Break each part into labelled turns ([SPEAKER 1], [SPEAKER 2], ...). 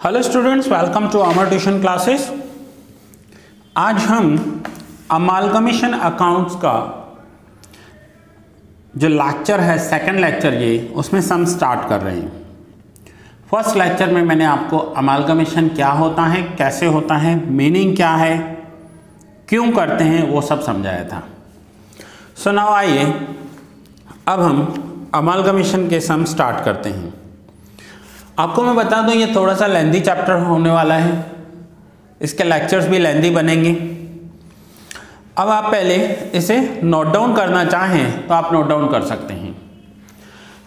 [SPEAKER 1] Hello students, welcome to our tuition classes. आज हम amalgamation accounts का जो लेक्चर है, सेकंड लेक्चर ये, उसमें सम स्टार्ट कर रहे हैं। फर्स्ट लेक्चर में मैंने आपको अमालगमेशन क्या होता है, कैसे होता है, मीनिंग क्या है, क्यों करते हैं, वो सब समझाया था। सो नाउ आइए अब हम अमालगमेशन के सम स्टार्ट करते हैं। आपको मैं बता दूं ये थोड़ा सा लेंदी चैप्टर होने वाला है, इसके लेक्चर्स भी लेंदी बनेंगे। अब आप पहले इसे नोट डाउन करना चाहें तो आप नोट डाउन कर सकते हैं।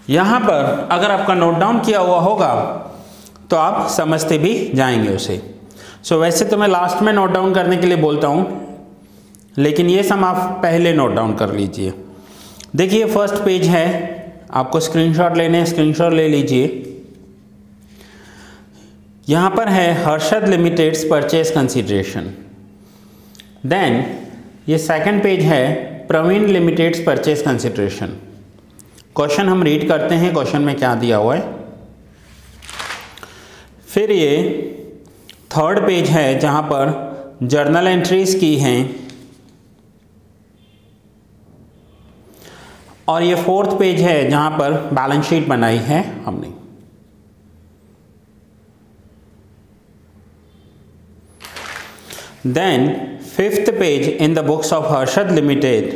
[SPEAKER 1] यहाँ पर अगर आपका नोट डाउन किया हुआ होगा तो आप समझते भी जाएंगे उसे। सो वैसे तो मैं लास्ट में नोट डाउन करने के लिए बोलता हूँ, लेकिन ये सम आप पहले नोट डाउन कर लीजिए। देखिए फर्स्ट पेज है, आपको स्क्रीनशॉट लेने हैं, स्क्रीनशॉट ले लीजिए। यहाँ पर है Harshad limited's purchase consideration. Then ये सेकंड पेज है Praveen limited's purchase consideration. Question हम रीड करते हैं, क्वेश्चन में क्या दिया हुआ है। फिर ये थर्ड पेज है जहाँ पर जर्नल एंट्रीज की हैं, और ये फोर्थ पेज है जहाँ पर बैलेंस शीट बनाई है हमने। Then fifth page in the books of Harshad Limited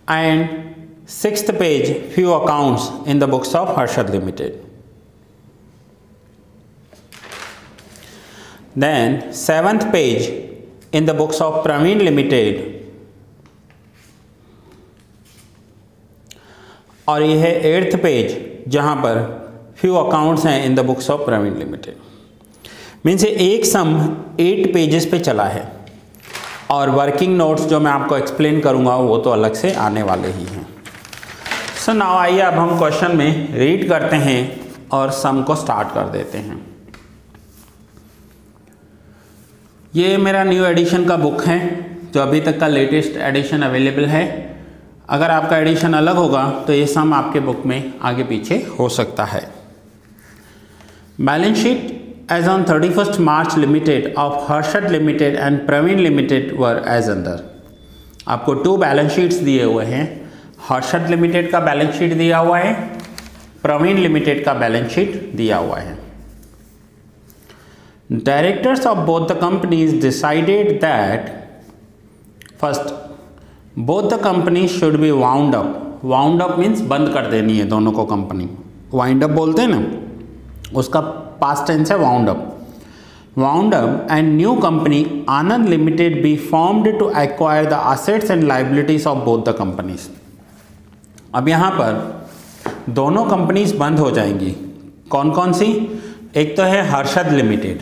[SPEAKER 1] and sixth page few accounts in the books of Harshad Limited. Then seventh page in the books of Praveen Limited और यह है eighth page जहाँ पर few accounts हैं in the books of Praveen limited. Means एक sum 8 pages पे चला है, और वर्किंग नोट्स जो मैं आपको एक्सप्लेन करूँगा वो तो अलग से आने वाले ही हैं। सो नाउ आइए अब हम क्वेश्चन में रीड करते हैं और सम को स्टार्ट कर देते हैं। ये मेरा न्यू एडिशन का बुक है, जो अभी तक का लेटेस्ट एडिशन अवेलेबल है। अगर आपका एडिशन अलग होगा तो ये सम आपके बुक में आगे पीछे हो सकता है। Balance sheet as on 31st March limited of Harshad limited and Praveen limited were as under. आपको 2 बैलेंस शीट्स दिए हुए हैं। हर्षद लिमिटेड का बैलेंस शीट दिया हुआ है, प्रवीण लिमिटेड का बैलेंस शीट दिया हुआ है। Directors of both the companies decided that first both the company should be wound up. Wound up means बंद कर देनी है दोनों को कंपनी। वाइंड अप बोलते हैं ना, उसका पास्ट टेंस है wound up. Wound up and new company Anand limited be formed to acquire the assets and liabilities of both the companies. अब यहाँ पर दोनों कंपनीज बंद हो जाएंगी। कौन कौन सी? एक तो है हर्षद लिमिटेड,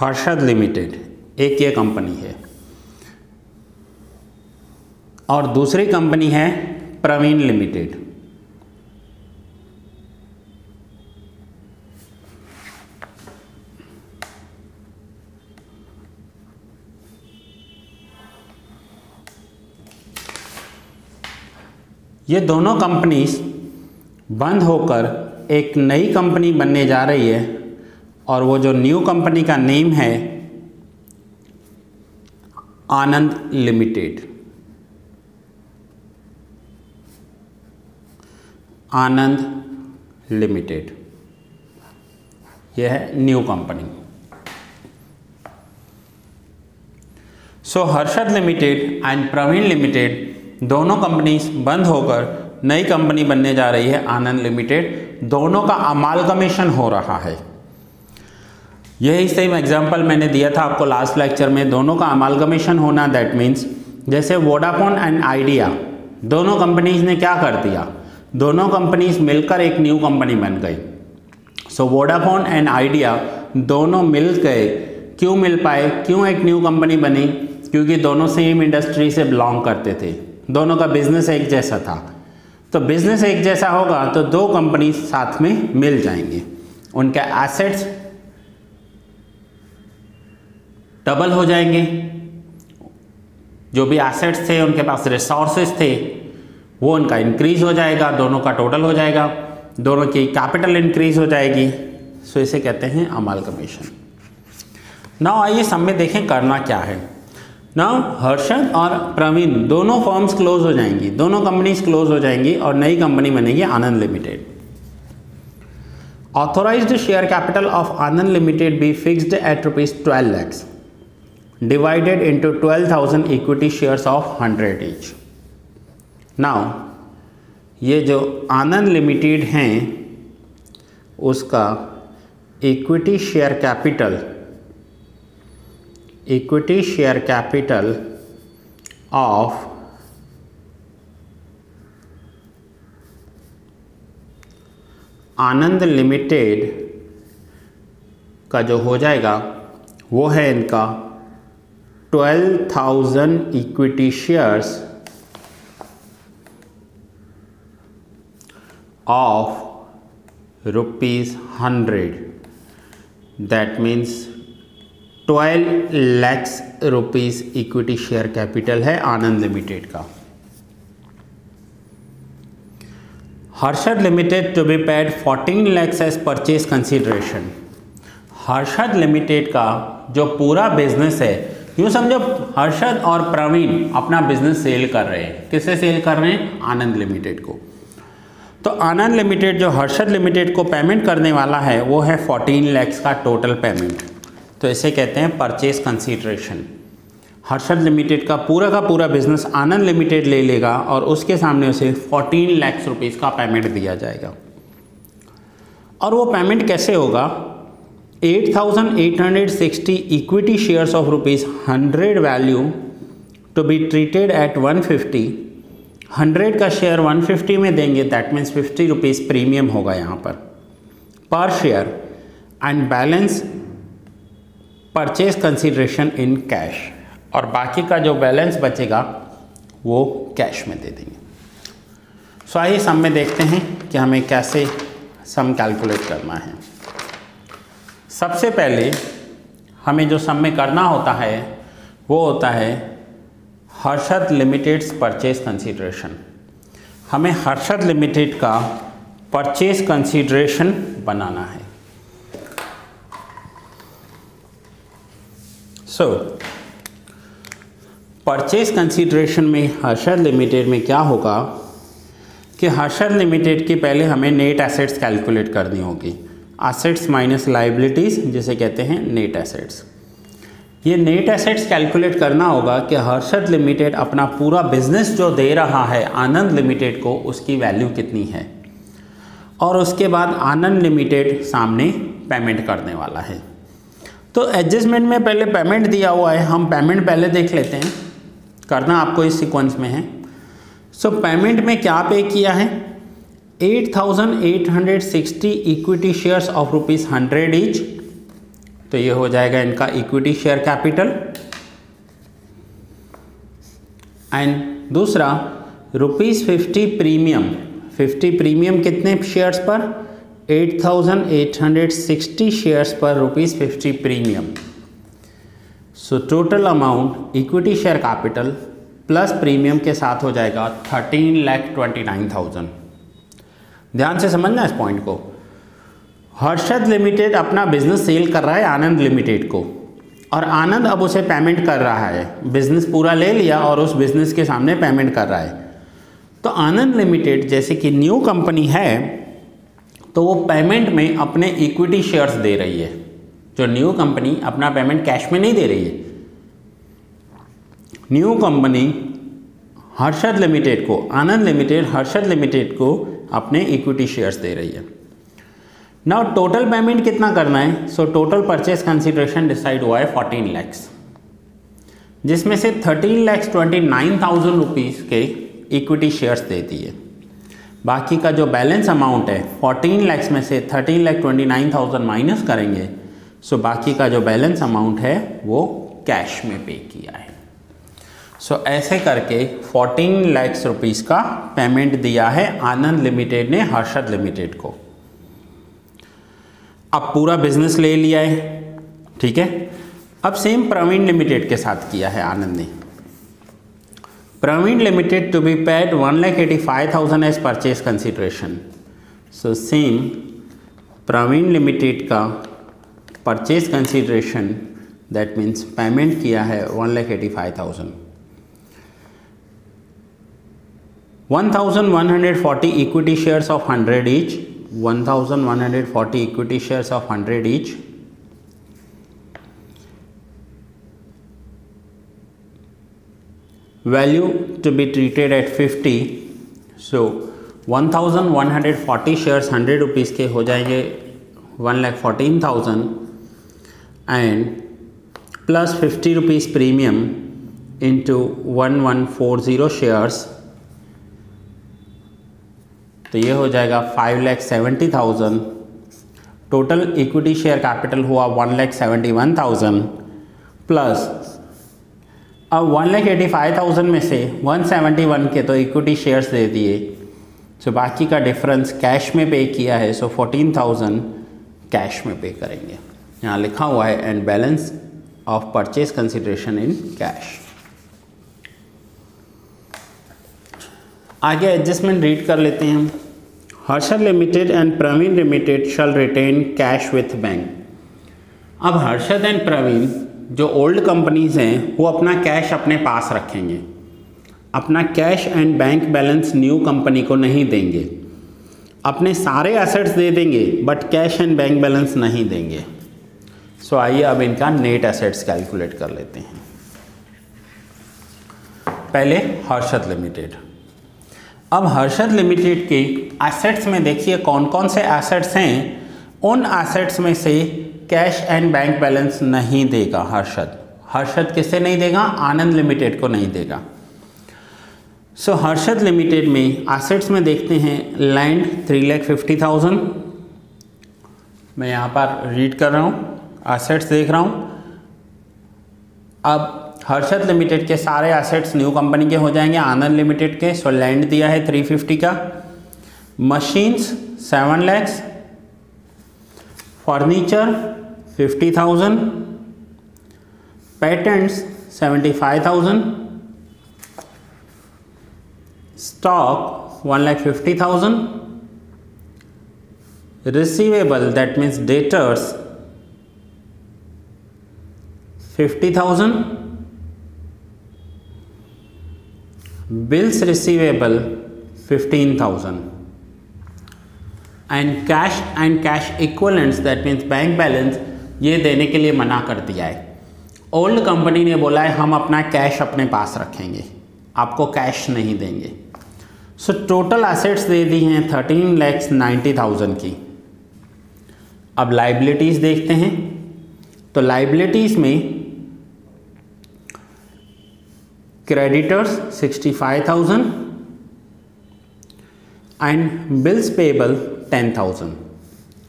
[SPEAKER 1] हर्षद लिमिटेड एक ये कंपनी है, और दूसरी कंपनी है प्रवीण लिमिटेड। ये दोनों कंपनीज बंद होकर एक नई कंपनी बनने जा रही है, और वो जो न्यू कंपनी का नेम है आनंद लिमिटेड। आनंद लिमिटेड यह है new company. So Harshad limited and Praveen limited दोनों कंपनीज बंद होकर नई कंपनी बनने जा रही है आनंद लिमिटेड। दोनों का अमालगमेशन हो रहा है। यही सेम एग्जांपल मैंने दिया था आपको लास्ट लेक्चर में। दोनों का अमालगमेशन होना, दैट मीन्स जैसे वोडाफोन एंड आइडिया, दोनों कंपनीज ने क्या कर दिया, दोनों कंपनीज मिलकर एक न्यू कंपनी बन गई। सो वोडाफोन एंड आइडिया दोनों मिल गए। क्यों मिल पाए, क्यों एक न्यू कंपनी बनी? क्योंकि दोनों सेम इंडस्ट्री से बिलोंग करते थे, दोनों का बिजनेस एक जैसा था। तो बिजनेस एक जैसा होगा तो दो कंपनी साथ में मिल जाएंगे, उनके एसेट्स डबल हो जाएंगे। जो भी एसेट्स थे, उनके पास रिसोर्सेज थे, वो उनका इंक्रीज हो जाएगा, दोनों का टोटल हो जाएगा, दोनों की कैपिटल इंक्रीज हो जाएगी। सो इसे कहते हैं अमालगमेशन। नाउ आइए सम में देखें करना क्या है। नाउ हर्षद और प्रवीण दोनों फर्म्स क्लोज हो जाएंगी, दोनों कंपनीज क्लोज हो जाएंगी और नई कंपनी बनेगी Anand limited. Authorised share capital of Anand limited be fixed at ₹12 lakhs divided into 12,000 equity shares of 100 each. Now ये जो आनंद लिमिटेड हैं उसका equity share capital of Anand limited का जो हो जाएगा वो है इनका 12,000 equity shares of ₹100। That means 12 lakhs rupees equity share capital है आनंद लिमिटेड का। Harshad limited to be paid 14 lakhs as purchase consideration. Harshad limited का जो पूरा बिजनेस है, यूँ समझो हर्षद और प्रवीण अपना बिजनेस सेल कर रहे हैं। किसे सेल कर रहे हैं? आनंद लिमिटेड को। तो आनंद लिमिटेड जो हर्षद लिमिटेड को पेमेंट करने वाला है वो है 14 lakhs का टोटल पेमेंट। तो इसे कहते हैं परचेज कंसीडरेशन। हर्षद लिमिटेड का पूरा बिजनेस आनंद लिमिटेड ले लेगा और उसके सामने उसे 14 lakhs रुपीज़ का पेमेंट दिया जाएगा। और वो पेमेंट कैसे होगा? 8,860 equity shares of ₹100 value to be treated at 150। 100 का शेयर 150 में देंगे, दैट मीन्स ₹50 प्रीमियम होगा यहाँ पर share, and balance purchase consideration in cash, और बाकी का जो बैलेंस बचेगा वो कैश में दे देंगे। सो आइए सम में देखते हैं कि हमें कैसे सम कैलकुलेट करना है। सबसे पहले हमें जो सम में करना होता है वो होता है हर्षद लिमिटेड्स परचेज कंसीडरेशन। हमें हर्षद लिमिटेड का परचेज कंसीडरेशन बनाना है। सो परचेज कंसीडरेशन में हर्षद लिमिटेड में क्या होगा कि हर्षद लिमिटेड की पहले हमें नेट एसेट्स कैलकुलेट करनी होगी। एसेट्स माइनस लायबिलिटीज़ जिसे कहते हैं नेट एसेट्स। ये नेट एसेट्स कैलकुलेट करना होगा कि हर्षद लिमिटेड अपना पूरा बिजनेस जो दे रहा है आनंद लिमिटेड को, उसकी वैल्यू कितनी है, और उसके बाद आनंद लिमिटेड सामने पेमेंट करने वाला है। तो एडजस्टमेंट में पहले पेमेंट दिया हुआ है, हम पेमेंट पहले देख लेते हैं, करना आपको इस सीक्वेंस में है। सो पेमेंट में क्या पे किया है? 8,860 इक्विटी शेयर्स ऑफ ₹100 ईच। तो ये हो जाएगा इनका इक्विटी शेयर कैपिटल। एंड दूसरा ₹50 प्रीमियम। 50 प्रीमियम कितने शेयर्स पर? 8,860 शेयर्स पर ₹50 premium. So total amount equity share capital plus premium के साथ हो जाएगा 13,29,000। ध्यान से समझना इस पॉइंट को। हर्षद लिमिटेड अपना बिजनेस सेल कर रहा है आनंद लिमिटेड को, और आनंद अब उसे पेमेंट कर रहा है। बिजनेस पूरा ले लिया और उस बिजनेस के सामने पेमेंट कर रहा है। तो आनंद लिमिटेड जैसे कि न्यू कंपनी है तो वो पेमेंट में अपने इक्विटी शेयर्स दे रही है। जो न्यू कंपनी अपना पेमेंट कैश में नहीं दे रही है। न्यू कंपनी हर्षद लिमिटेड को, आनंद लिमिटेड हर्षद लिमिटेड को अपने इक्विटी शेयर्स दे रही है। नाउ टोटल पेमेंट कितना करना है? So total purchase consideration decide हुआ है 14 lakhs, जिसमें से 13,29,000 रुपीज़ के इक्विटी शेयर्स दे दिए। बाकी का जो बैलेंस अमाउंट है 14 lakhs में से 13,29,000 माइनस करेंगे, सो बाकी का जो बैलेंस अमाउंट है वो कैश में पे किया है। सो ऐसे करके 14 lakhs रुपीज़ का पेमेंट दिया है आनंद लिमिटेड ने हर्षद लिमिटेड को। अब पूरा बिजनेस ले लिया है, ठीक है। अब सेम प्रवीण लिमिटेड के साथ किया है आनंद ने। Praveen limited to be paid 1,85,000 as purchase consideration. So same Praveen limited का purchase consideration that means payment किया है 1,85,000। 1,140 equity shares of 100 each, 1,140 equity shares of 100 each, value to be treated at 50, so 1,140 shares 100 rupees के हो जाएंगे 1,14,000 and plus 50 rupees premium into 1,140 shares, तो ये हो जाएगा 5,70,000। टोटल इक्विटी शेयर कैपिटल हुआ 1,71,000 प्लस अब 1,85,000 में से 171 के तो इक्विटी शेयर्स दे दिए, सो बाकी का डिफरेंस कैश में पे किया है, सो 14,000 कैश में पे करेंगे। यहाँ लिखा हुआ है and balance of purchase consideration in cash. आगे एडजस्टमेंट रीड कर लेते हैं हम। Harshad limited and Praveen limited shall retain cash with bank. अब हर्षद एंड प्रवीण जो ओल्ड कंपनीज हैं वो अपना कैश अपने पास रखेंगे, अपना cash and bank balance new company को नहीं देंगे, अपने सारे एसेट्स दे देंगे but cash and bank balance नहीं देंगे। सो आइए अब इनका नेट एसेट्स कैलकुलेट कर लेते हैं। पहले हर्षद लिमिटेड। अब हर्षद लिमिटेड के एसेट्स में देखिए कौन कौन से एसेट्स हैं। उन एसेट्स में से कैश एंड बैंक बैलेंस नहीं देगा हर्षद। हर्षद किसे नहीं देगा? आनंद लिमिटेड को नहीं देगा। सो हर्षद लिमिटेड में एसेट्स में देखते हैं लैंड 3,50,000, मैं यहाँ पर रीड कर रहा हूँ, एसेट्स देख रहा हूँ। अब हर्षद लिमिटेड के सारे एसेट्स न्यू कंपनी के हो जाएंगे आनंद लिमिटेड के। सो लैंड दिया है 350 का, machines 7 lakhs, furniture 50,000, patents 75,000, stock 1,50,000, receivable that means debtors 50,000, bills receivable 15,000 and cash equivalents that means bank balance ये देने के लिए मना कर दिया है। ओल्ड कंपनी ने बोला है हम अपना कैश अपने पास रखेंगे, आपको कैश नहीं देंगे। सो टोटल एसेट्स दे दी हैं 13,90,000 की। अब लाइबिलिटीज़ देखते हैं, तो लाइबिलिटीज़ में क्रेडिटर्स 65,000 एंड बिल्स पेबल 10,000,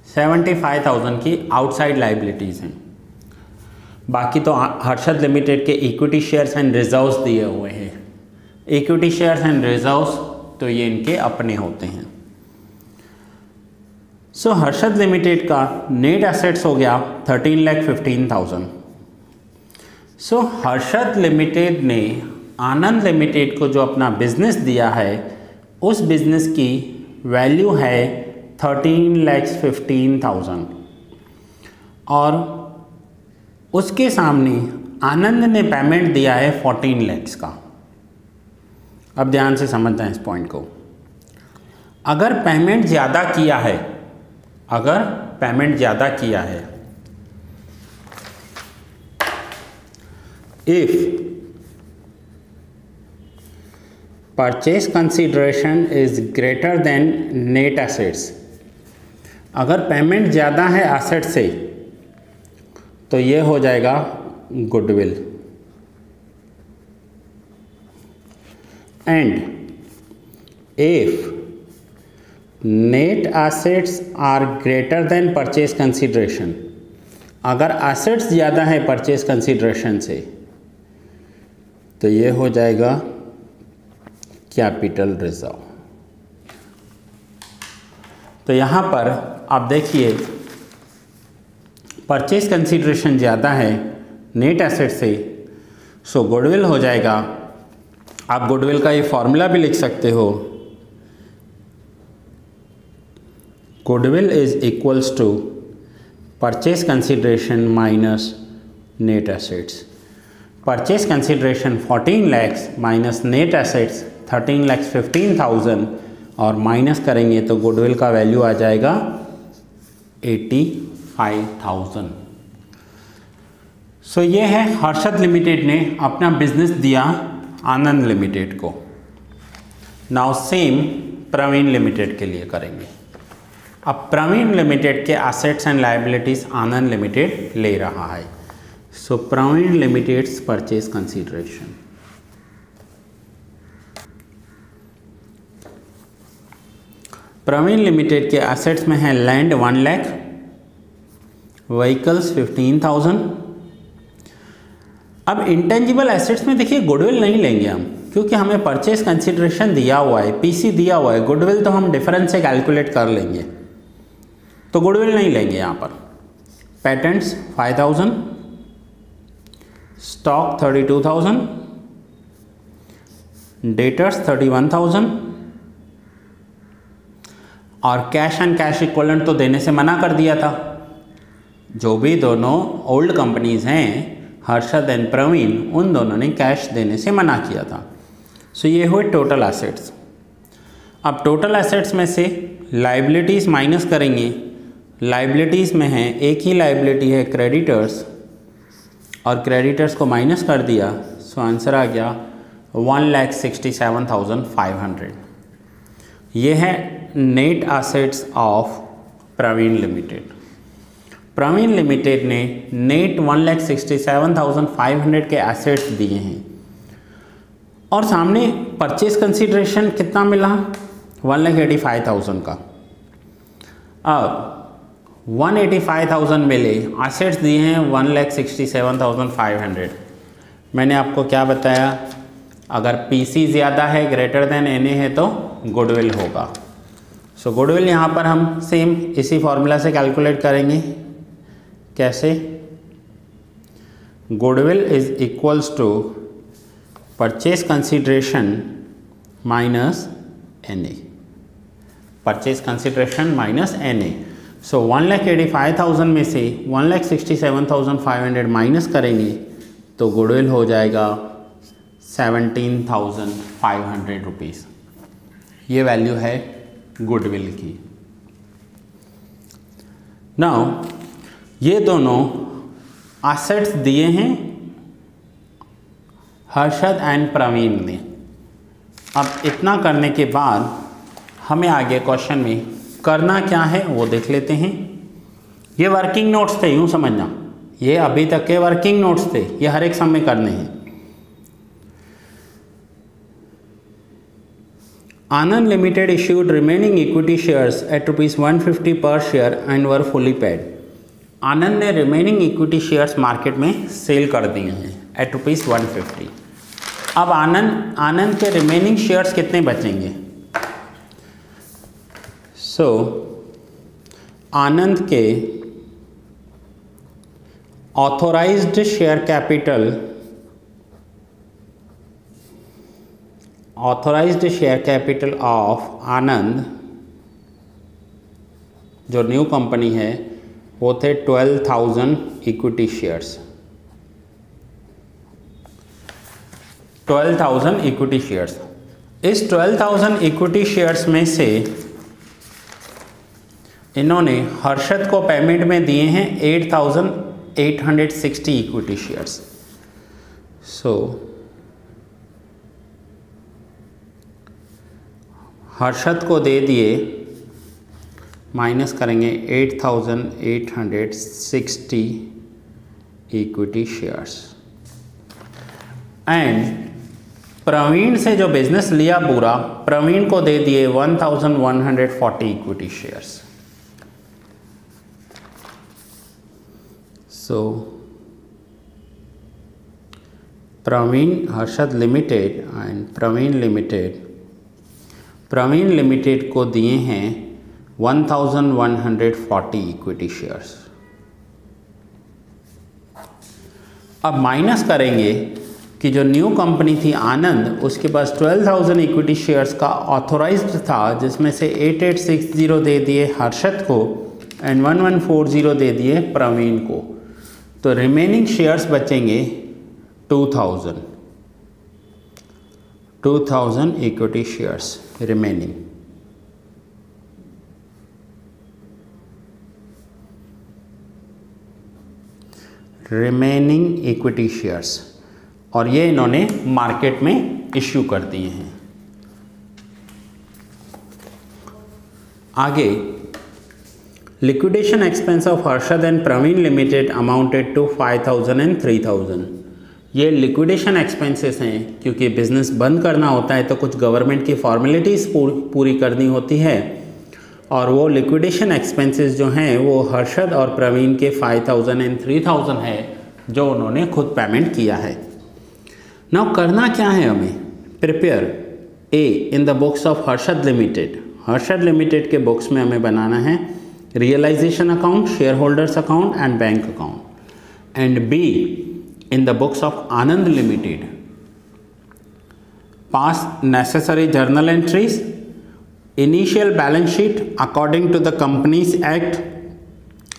[SPEAKER 1] 75,000 की आउटसाइड लाइबिलिटीज़ हैं। बाकी तो हर्षद लिमिटेड के इक्विटी शेयर्स एंड रिजर्व्स दिए हुए हैं। इक्विटी शेयर्स एंड रिजर्व्स तो ये इनके अपने होते हैं। सो हर्षद लिमिटेड का नेट एसेट्स हो गया 13,15,000। सो हर्षद लिमिटेड ने आनंद लिमिटेड को जो अपना बिजनेस दिया है उस बिजनेस की वैल्यू है 13,15,000 और उसके सामने आनंद ने पेमेंट दिया है 14 lakhs का। अब ध्यान से समझते हैं इस पॉइंट को। अगर पेमेंट ज़्यादा किया है, अगर पेमेंट ज़्यादा किया है, if purchase consideration is greater than net assets, अगर पेमेंट ज़्यादा है एसेट से तो ये हो जाएगा goodwill. And if net assets are greater than purchase consideration, अगर एसेट्स ज़्यादा है परचेज कंसिडरेशन से तो ये हो जाएगा कैपिटल रिजर्व। तो यहाँ पर आप देखिए परचेज कंसिडरेशन ज़्यादा है नेट एसेट से, सो गुडविल हो जाएगा। आप गुडविल का ये फॉर्मूला भी लिख सकते हो, goodwill is equals to purchase consideration minus net assets. Purchase consideration 14 lakhs minus net assets 13,15,000 और माइनस करेंगे तो गुडविल का वैल्यू आ जाएगा 85,000। सो ये है हर्षद लिमिटेड ने अपना बिजनेस दिया आनंद लिमिटेड को। नाउ सेम प्रवीण लिमिटेड के लिए करेंगे। अब प्रवीण लिमिटेड के assets and liabilities Anand limited ले रहा है। So Praveen limited's purchase consideration, Praveen limited के एसेट्स में है लैंड 1 लाख, व्हीकल्स 15,000। अब इंटेंजिबल एसेट्स में देखिए गुडविल नहीं लेंगे हम, क्योंकि हमें परचेज कंसीडरेशन दिया हुआ है, पीसी दिया हुआ है। गुडविल तो हम डिफरेंस से कैलकुलेट कर लेंगे, तो गुडविल नहीं लेंगे यहाँ पर। पेटेंट्स 5,000, स्टॉक 32,000, डेटर्स 31,000 और कैश एंड कैश इक्विवेलेंट तो देने से मना कर दिया था। जो भी दोनों ओल्ड कंपनीज हैं हर्षद एंड प्रवीण, उन दोनों ने कैश देने से मना किया था। सो ये हुए टोटल एसेट्स। अब टोटल एसेट्स में से लाइबिलिटीज़ माइनस करेंगे। लाइबिलिटीज़ में है एक ही लाइबिलिटी है क्रेडिटर्स, और क्रेडिटर्स को माइनस कर दिया। सो आंसर आ गया 1,67,500। ये है net assets of Praveen limited. Praveen limited ने नेट 1,67,500 के एसेट्स दिए हैं और सामने परचेज कंसीडरेशन कितना मिला, 1,85,000 का। अब 185,000 मिले, एसेट्स दिए हैं 1,67,500। मैंने आपको क्या बताया, अगर पीसी ज़्यादा है ग्रेटर देन एनए है तो गुडविल होगा। सो गुडविल यहाँ पर हम सेम इसी फॉर्मूला से कैलकुलेट करेंगे। कैसे? Goodwill is equals to purchase consideration minus NA, purchase consideration minus NA. So 1,85,000 में से 1,67,500 माइनस करेंगे तो गुडविल हो जाएगा 17,500 रुपीज़। ये वैल्यू है गुडविल की। नाउ ये दोनों एसेट्स दिए हैं हर्षद एंड प्रवीण ने। अब इतना करने के बाद हमें आगे क्वेश्चन में करना क्या है वो देख लेते हैं। ये वर्किंग नोट्स थे, यूँ समझना, ये अभी तक के वर्किंग नोट्स थे, ये हर एक सम में करने हैं। आनंद limited issued remaining equity shares at ₹150 per share and were fully paid। आनंद ने रिमेनिंग इक्विटी शेयर्स मार्केट में सेल कर दिए हैं एट ₹150। अब आनंद के रिमेनिंग शेयर्स कितने बचेंगे? सो आनंद के authorised share capital, authorised share capital of Anand जो न्यू कंपनी है वो थे 12,000 इक्विटी शेयर्स। 12,000 equity shares. इस 12,000 इक्विटी शेयर्स में से इन्होंने हर्षद को पेमेंट में दिए हैं 8,860 इक्विटी शेयर्स। सो हर्षद को दे दिए, माइनस करेंगे 8,860 इक्विटी शेयर्स। एंड प्रवीण से जो बिजनेस लिया पूरा, प्रवीण को दे दिए 1,140 equity shares. So Praveen Harshad limited and Praveen limited को दिए हैं 1,140 इक्विटी शेयर्स। अब माइनस करेंगे कि जो न्यू कंपनी थी आनंद, उसके पास 12,000 इक्विटी शेयर्स का ऑथोराइज्ड था, जिसमें से 8860 दे दिए हर्षद को एंड 1140 दे दिए प्रवीण को। तो रिमेनिंग शेयर्स बचेंगे 2000 equity shares remaining. Remaining equity shares, और ये इन्होंने मार्केट में इश्यू कर दिए हैं। आगे liquidation expense of Harshad and Praveen limited amounted to 5,000 and 3,000। ये लिक्विडेशन एक्सपेंसेस हैं, क्योंकि बिजनेस बंद करना होता है तो कुछ गवर्नमेंट की फॉर्मेलिटीज़ पूरी करनी होती है, और वो लिक्विडेशन एक्सपेंसेस जो हैं वो हर्षद और प्रवीण के 5,000 एंड 3,000 है, जो उन्होंने खुद पेमेंट किया है। नाउ करना क्या है हमें? Prepare a in the books of Harshad limited. Harshad limited के बुक्स में हमें बनाना है realisation account, share holders account and bank account. And B in the books of Anand limited pass necessary journal entries, initial balance sheet according to the companies act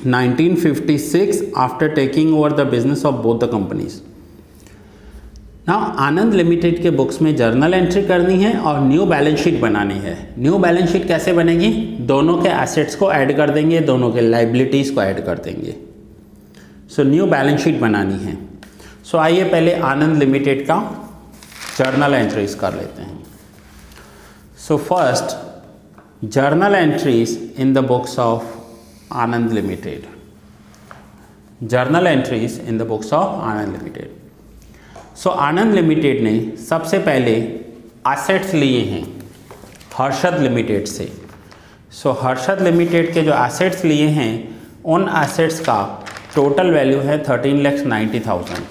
[SPEAKER 1] 1956 after taking over the business of both the companies. Now Anand limited के books में journal entry करनी है और new balance sheet बनानी है। New balance sheet कैसे बनेगी? दोनों के एसेट्स को ऐड कर देंगे, दोनों के लाइबिलिटीज़ को ऐड कर देंगे। सो न्यू बैलेंस शीट बनानी है। सो आइए पहले आनंद लिमिटेड का जर्नल एंट्रीज कर लेते हैं। So first journal entries in the books of Anand limited. Journal entries in the books of Anand limited. So Anand limited ने सबसे पहले एसेट्स लिए हैं हर्षद लिमिटेड से। सो हर्षद लिमिटेड के जो एसेट्स लिए हैं उन एसेट्स का टोटल वैल्यू है 13,90,000।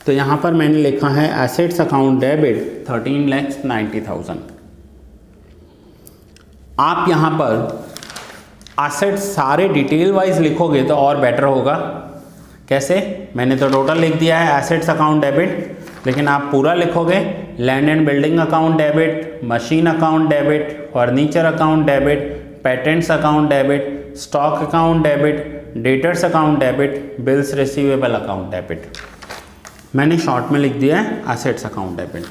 [SPEAKER 1] तो यहाँ पर मैंने लिखा है एसेट्स अकाउंट डेबिट 13,90,000। आप यहाँ पर एसेट्स सारे डिटेल वाइज लिखोगे तो और बेटर होगा। कैसे? मैंने तो टोटल लिख दिया है एसेट्स अकाउंट डेबिट, लेकिन आप पूरा लिखोगे land and building account debit, machine account debit, furniture account debit, patents account debit, stock account debit, debtors account debit, bills receivable account debit. मैंने शॉर्ट में लिख दिया है एसेट्स अकाउंट डेबिट।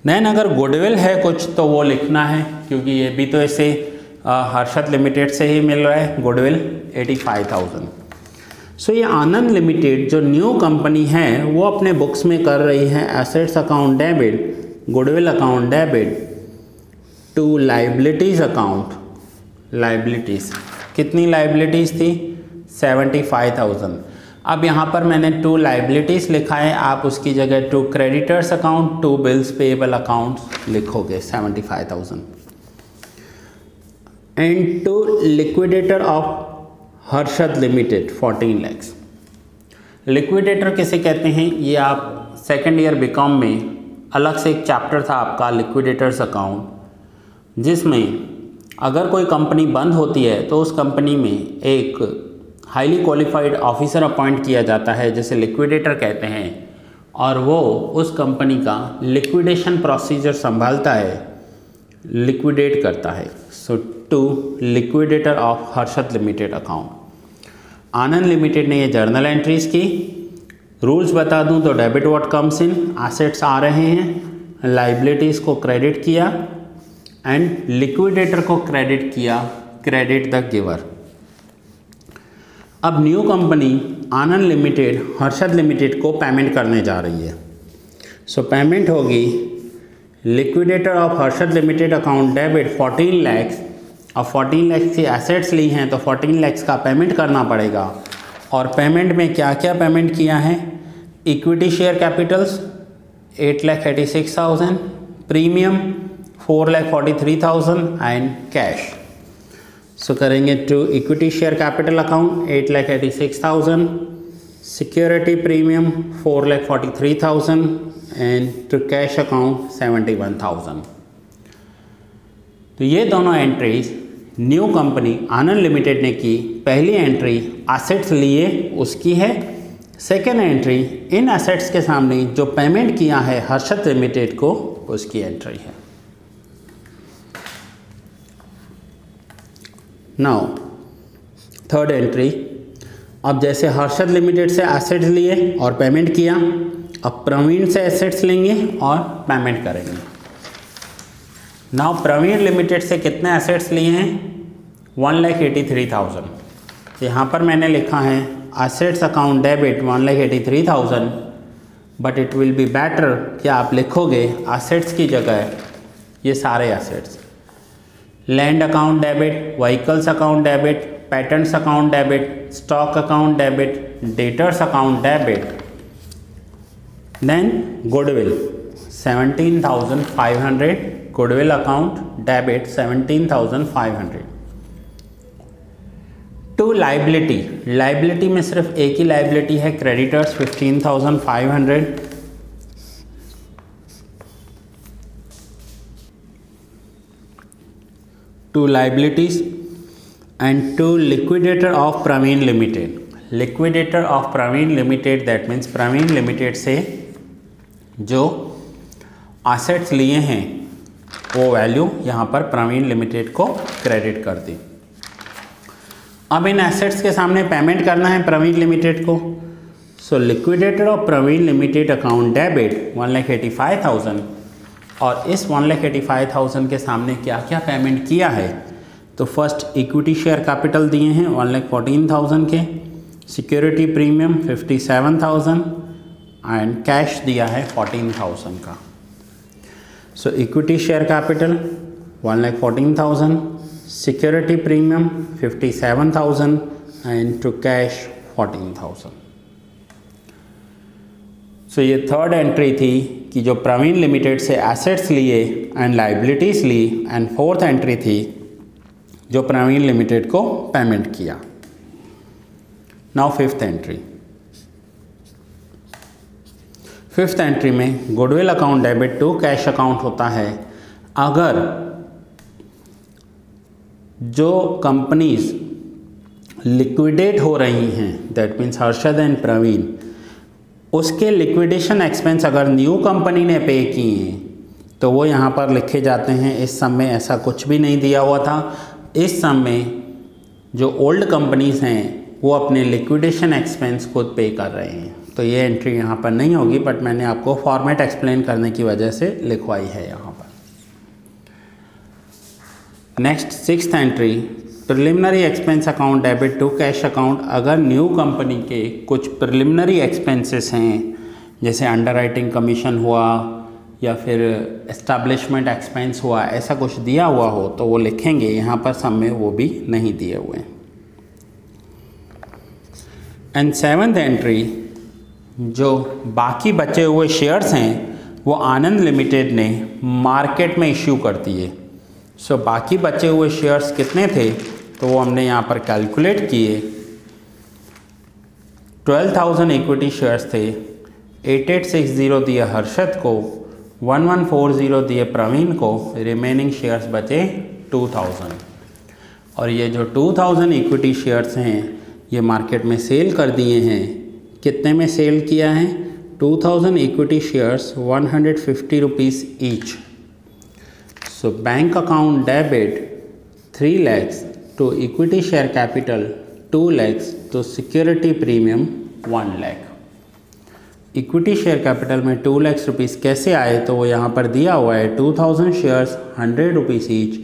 [SPEAKER 1] देन अगर गुडविल है कुछ तो वो लिखना है, क्योंकि ये भी तो इसे हर्षद लिमिटेड से ही मिल रहा है गुडविल 85,000। सो ये आनंद लिमिटेड जो न्यू कंपनी है वो अपने बुक्स में कर रही है assets account debit, goodwill account debit to liabilities account. Liabilities कितनी लाइबिलिटीज़ थी? 75,000। अब यहाँ पर मैंने टू लाइबिलिटीज़ लिखा है, आप उसकी जगह to creditors account, to bills payable account लिखोगे 75,000। And to liquidator of Harshad limited 14 lakhs। Liquidator किसे कहते हैं? ये आप सेकेंड ईयर बीकॉम में अलग से एक चैप्टर था आपका लिक्विडेटर्स अकाउंट, जिसमें अगर कोई कंपनी बंद होती है तो उस कंपनी में एक हाईली क्वालिफाइड ऑफिसर अपॉइंट किया जाता है, जिसे लिक्विडेटर कहते हैं, और वो उस कंपनी का लिक्विडेशन प्रोसीजर संभालता है, लिक्विडेट करता है। So to liquidator of Harshad limited account. Anand limited ने ये जर्नल एंट्रीज की। रूल्स बता दूं तो debit what comes in, assets आ रहे हैं, लाइबिलिटीज़ को क्रेडिट किया एंड लिक्विडेटर को क्रेडिट किया, क्रेडिट द गिवर। अब new company Anand limited Harshad limited को पेमेंट करने जा रही है। सो पेमेंट होगी liquidator of Harshad limited account debit 14 lakhs। अब 14 lakhs की एसेट्स ली हैं तो 14 lakhs का पेमेंट करना पड़ेगा। और पेमेंट में क्या क्या पेमेंट किया है? Equity share capitals 8,86,000, premium 4,43,000 and cash. So करेंगे to equity share capital account 8,86,000, security premium 4,43,000 and to cash account 71,000। तो ये दोनों entries new company Anand limited ने की। पहली एंट्री एसेट्स लिए उसकी है, सेकेंड एंट्री इन एसेट्स के सामने जो पेमेंट किया है हर्षद लिमिटेड को, उसकी एंट्री है। नाउ थर्ड एंट्री, अब जैसे हर्षद लिमिटेड से एसेट्स लिए और पेमेंट किया, अब प्रवीण से एसेट्स लेंगे और पेमेंट करेंगे। नाउ प्रवीण लिमिटेड से कितने एसेट्स लिए हैं? 1,83,000। यहाँ पर मैंने लिखा है assets account debit 1,83,000, but it will be better कि आप लिखोगे एसेट्स की जगह ये सारे assets, land account debit, vehicles account debit, patents account debit, stock account debit, debtors account debit, then goodwill 17,500, goodwill account debit 17,500। To liability, liability में सिर्फ एक ही लाइबिलिटी है, creditors 15,500, to liabilities and to liquidator of Praveen limited, liquidator of Praveen limited, that means Praveen limited से जो assets लिए हैं वो वैल्यू यहाँ पर प्रवीण लिमिटेड को क्रेडिट कर दी। अब इन एसेट्स के सामने पेमेंट करना है प्रवीण लिमिटेड को, so liquidator of Praveen limited account debit 1,85,000, और इस 1,85,000 के सामने क्या क्या पेमेंट किया है? तो फर्स्ट इक्विटी शेयर कैपिटल दिए हैं 1,14,000 के, सिक्योरिटी प्रीमियम 57,000 एंड कैश दिया है 14,000 का। So equity share capital 1,14,000, security premium 57,000 and to cash 14,000। So ये थर्ड एंट्री थी कि जो प्रवीण लिमिटेड से एसेट्स लिए एंड लाइबिलिटीज़ ली, एंड फोर्थ एंट्री थी जो प्रवीण लिमिटेड को पेमेंट किया। Now fifth entry, fifth entry में goodwill account debit to cash account होता है। अगर जो कंपनीज लिक्विडेट हो रही हैं, that means Harshad and Praveen, उसके लिक्विडेशन एक्सपेंस अगर न्यू कंपनी ने पे किए हैं तो वो यहाँ पर लिखे जाते हैं। इस सम में ऐसा कुछ भी नहीं दिया हुआ था। इस सम में जो ओल्ड कंपनीज हैं वो अपने लिक्विडेशन एक्सपेंस खुद पे कर रहे हैं, तो ये एंट्री यहाँ पर नहीं होगी, बट मैंने आपको फॉर्मेट एक्सप्लेन करने की वजह से लिखवाई है यहाँ पर। Next sixth entry, preliminary expense account debit to cash account. अगर न्यू कंपनी के कुछ प्रिलिमिनरी एक्सपेंसेस हैं, जैसे अंडरराइटिंग कमीशन हुआ या फिर एस्टैब्लिशमेंट एक्सपेंस हुआ, ऐसा कुछ दिया हुआ हो तो वो लिखेंगे। यहाँ पर सब में वो भी नहीं दिए हुए हैं। एंड सेवन्थ एंट्री, जो बाकी बचे हुए शेयर्स हैं वो आनंद लिमिटेड ने मार्केट में इश्यू कर दिए। सो बाकी बचे हुए शेयर्स कितने थे तो वो हमने यहाँ पर कैलकुलेट किए। 12,000 इक्विटी शेयर्स थे, 8860 दिए हर्षद को, 1140 दिए प्रवीण को, रिमेनिंग शेयर्स बचे 2000। और ये जो 2000 इक्विटी शेयर्स हैं ये मार्केट में सेल कर दिए हैं। कितने में सेल किया है? 2000 equity shares 150 rupees each. So bank account debit 3 lakhs to equity share capital 2 lakhs to security premium 1 lakh। Equity share capital में 2 lakhs रुपीज़ कैसे आए तो वो यहाँ पर दिया हुआ है 2000 शेयर्स 100 रुपीज़ ईच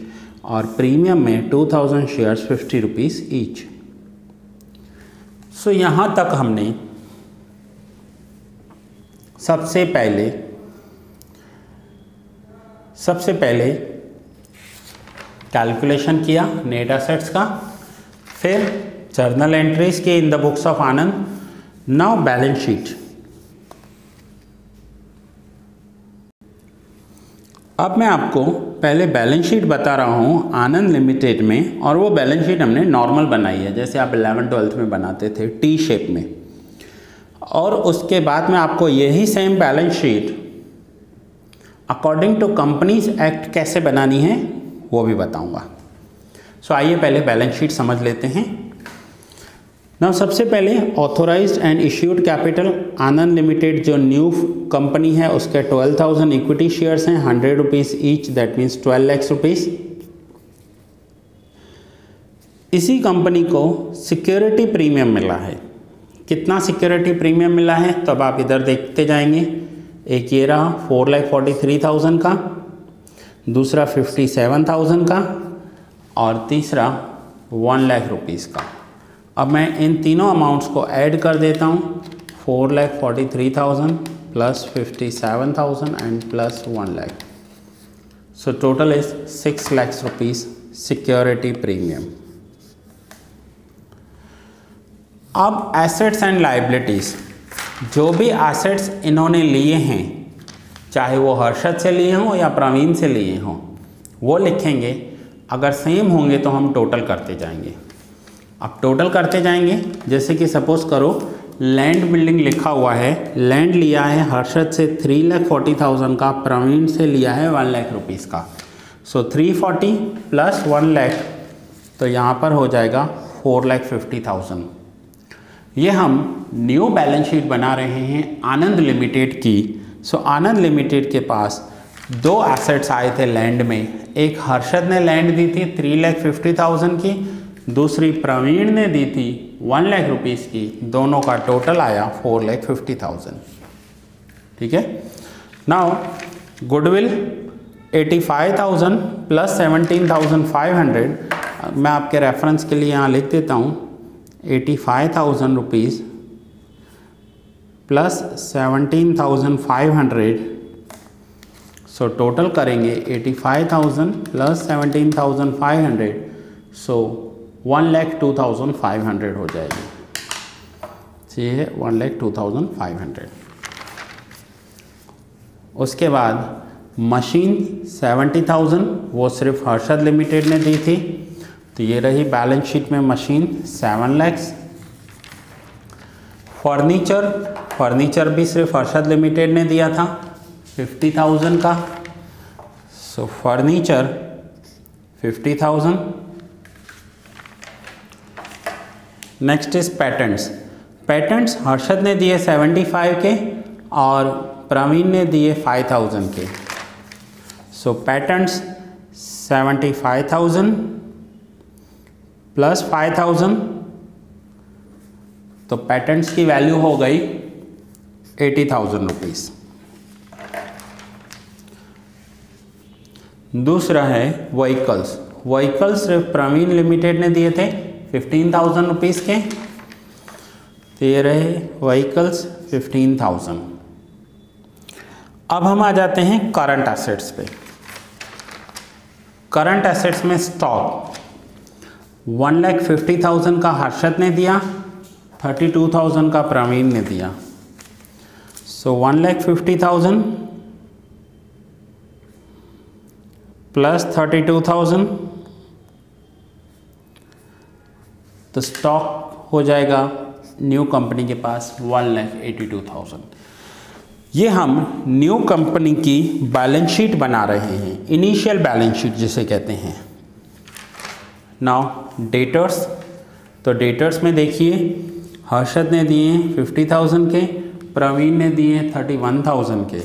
[SPEAKER 1] और प्रीमियम में 2000 शेयर्स 50 रुपीज़ ईच। सो यहाँ तक हमने सबसे पहले कैलकुलेशन किया नेट एसेट्स का, फिर जर्नल एंट्रीज किए इन the books of Anand. Now balance sheet. अब मैं आपको पहले बैलेंस शीट बता रहा हूँ आनंद लिमिटेड में, और वो बैलेंस शीट हमने नॉर्मल बनाई है जैसे आप 11th-12th में बनाते थे, टी शेप में। और उसके बाद में आपको यही same balance sheet according to companies act कैसे बनानी है वो भी बताऊंगा। सो आइए पहले बैलेंस शीट समझ लेते हैं। ना सबसे पहले authorised and issued capital Anand limited जो न्यू कंपनी है उसके 12,000 इक्विटी शेयर्स हैं, 100 rupees each, that means 12 lakh rupees. इसी कंपनी को सिक्योरिटी प्रीमियम मिला है। कितना सिक्योरिटी प्रीमियम मिला है तो अब आप इधर देखते जाएंगे। एक ये रहा 4,43,000 का, दूसरा 57,000 का और तीसरा 1 लाख रुपीज़ का। अब मैं इन तीनों अमाउंट्स को ऐड कर देता हूँ, 4,43,000 plus 57,000 and plus 1 lakh, so total is 6 lakh rupees security premium. अब एसेट्स एंड लाइबिलिटीज़, जो भी एसेट्स इन्होंने लिए हैं, चाहे वो हर्षद से लिए हों या प्रवीण से लिए हों, वो लिखेंगे। अगर सेम होंगे तो हम टोटल करते जाएंगे। अब टोटल करते जाएंगे, जैसे कि सपोज करो लैंड बिल्डिंग लिखा हुआ है, लैंड लिया है हर्षद से 3,40,000 का, प्रवीण से लिया है 1 लाख रुपीज़ का, सो 340 प्लस 1 लाख, तो यहाँ पर हो जाएगा 4,50,000। ये हम न्यू बैलेंस शीट बना रहे हैं आनंद लिमिटेड की। सो आनंद लिमिटेड के पास 2 एसेट्स आए थे लैंड में, एक हर्षद ने लैंड दी थी 3,50,000 की, दूसरी प्रवीण ने दी थी 1 लाख रुपीज़ की, दोनों का टोटल आया 4,50,000। ठीक है। नाउ गुडविल 85,000 प्लस 17,500, मैं आपके रेफरेंस के लिए यहाँ लिख देता हूँ 85,000 रुपीज़ प्लस 17,500, सो टोटल करेंगे 85,000 प्लस 17,500, सो 1,02,500 हो जाएगी। ये है 1,02,500। उसके बाद मशीन 70,000 वो सिर्फ हर्षद लिमिटेड ने दी थी, तो ये रही बैलेंस शीट में मशीन 7 लाख। फर्नीचर भी सिर्फ हर्षद लिमिटेड ने दिया था 50,000 का, so furniture 50,000। Next is patents Harshad ने दिए 75 के और प्रवीण ने दिए 5,000 के, सो पैटेंट्स 75,000 प्लस 5,000, तो पैटेंट्स की वैल्यू हो गई 80,000 रुपीज़। दूसरा है व्हीकल्स सिर्फ प्रवीण लिमिटेड ने दिए थे 15,000 रुपीज़ के, तो ये रहे व्हीकल्स 15,000। अब हम आ जाते हैं करंट एसेट्स पे। करंट एसेट्स में स्टॉक 1,50,000 का हर्षद ने दिया, 32,000 का प्रवीण ने दिया, सो 1,50,000 प्लस 32,000, तो स्टॉक हो जाएगा न्यू कंपनी के पास 1,82,000। ये हम न्यू कंपनी की बैलेंस शीट बना रहे हैं, इनिशियल बैलेंस शीट जिसे कहते हैं। नाउ डेटर्स, तो डेटर्स में देखिए हर्षद ने दिए 50,000 के, प्रवीण ने दिए 31,000 के,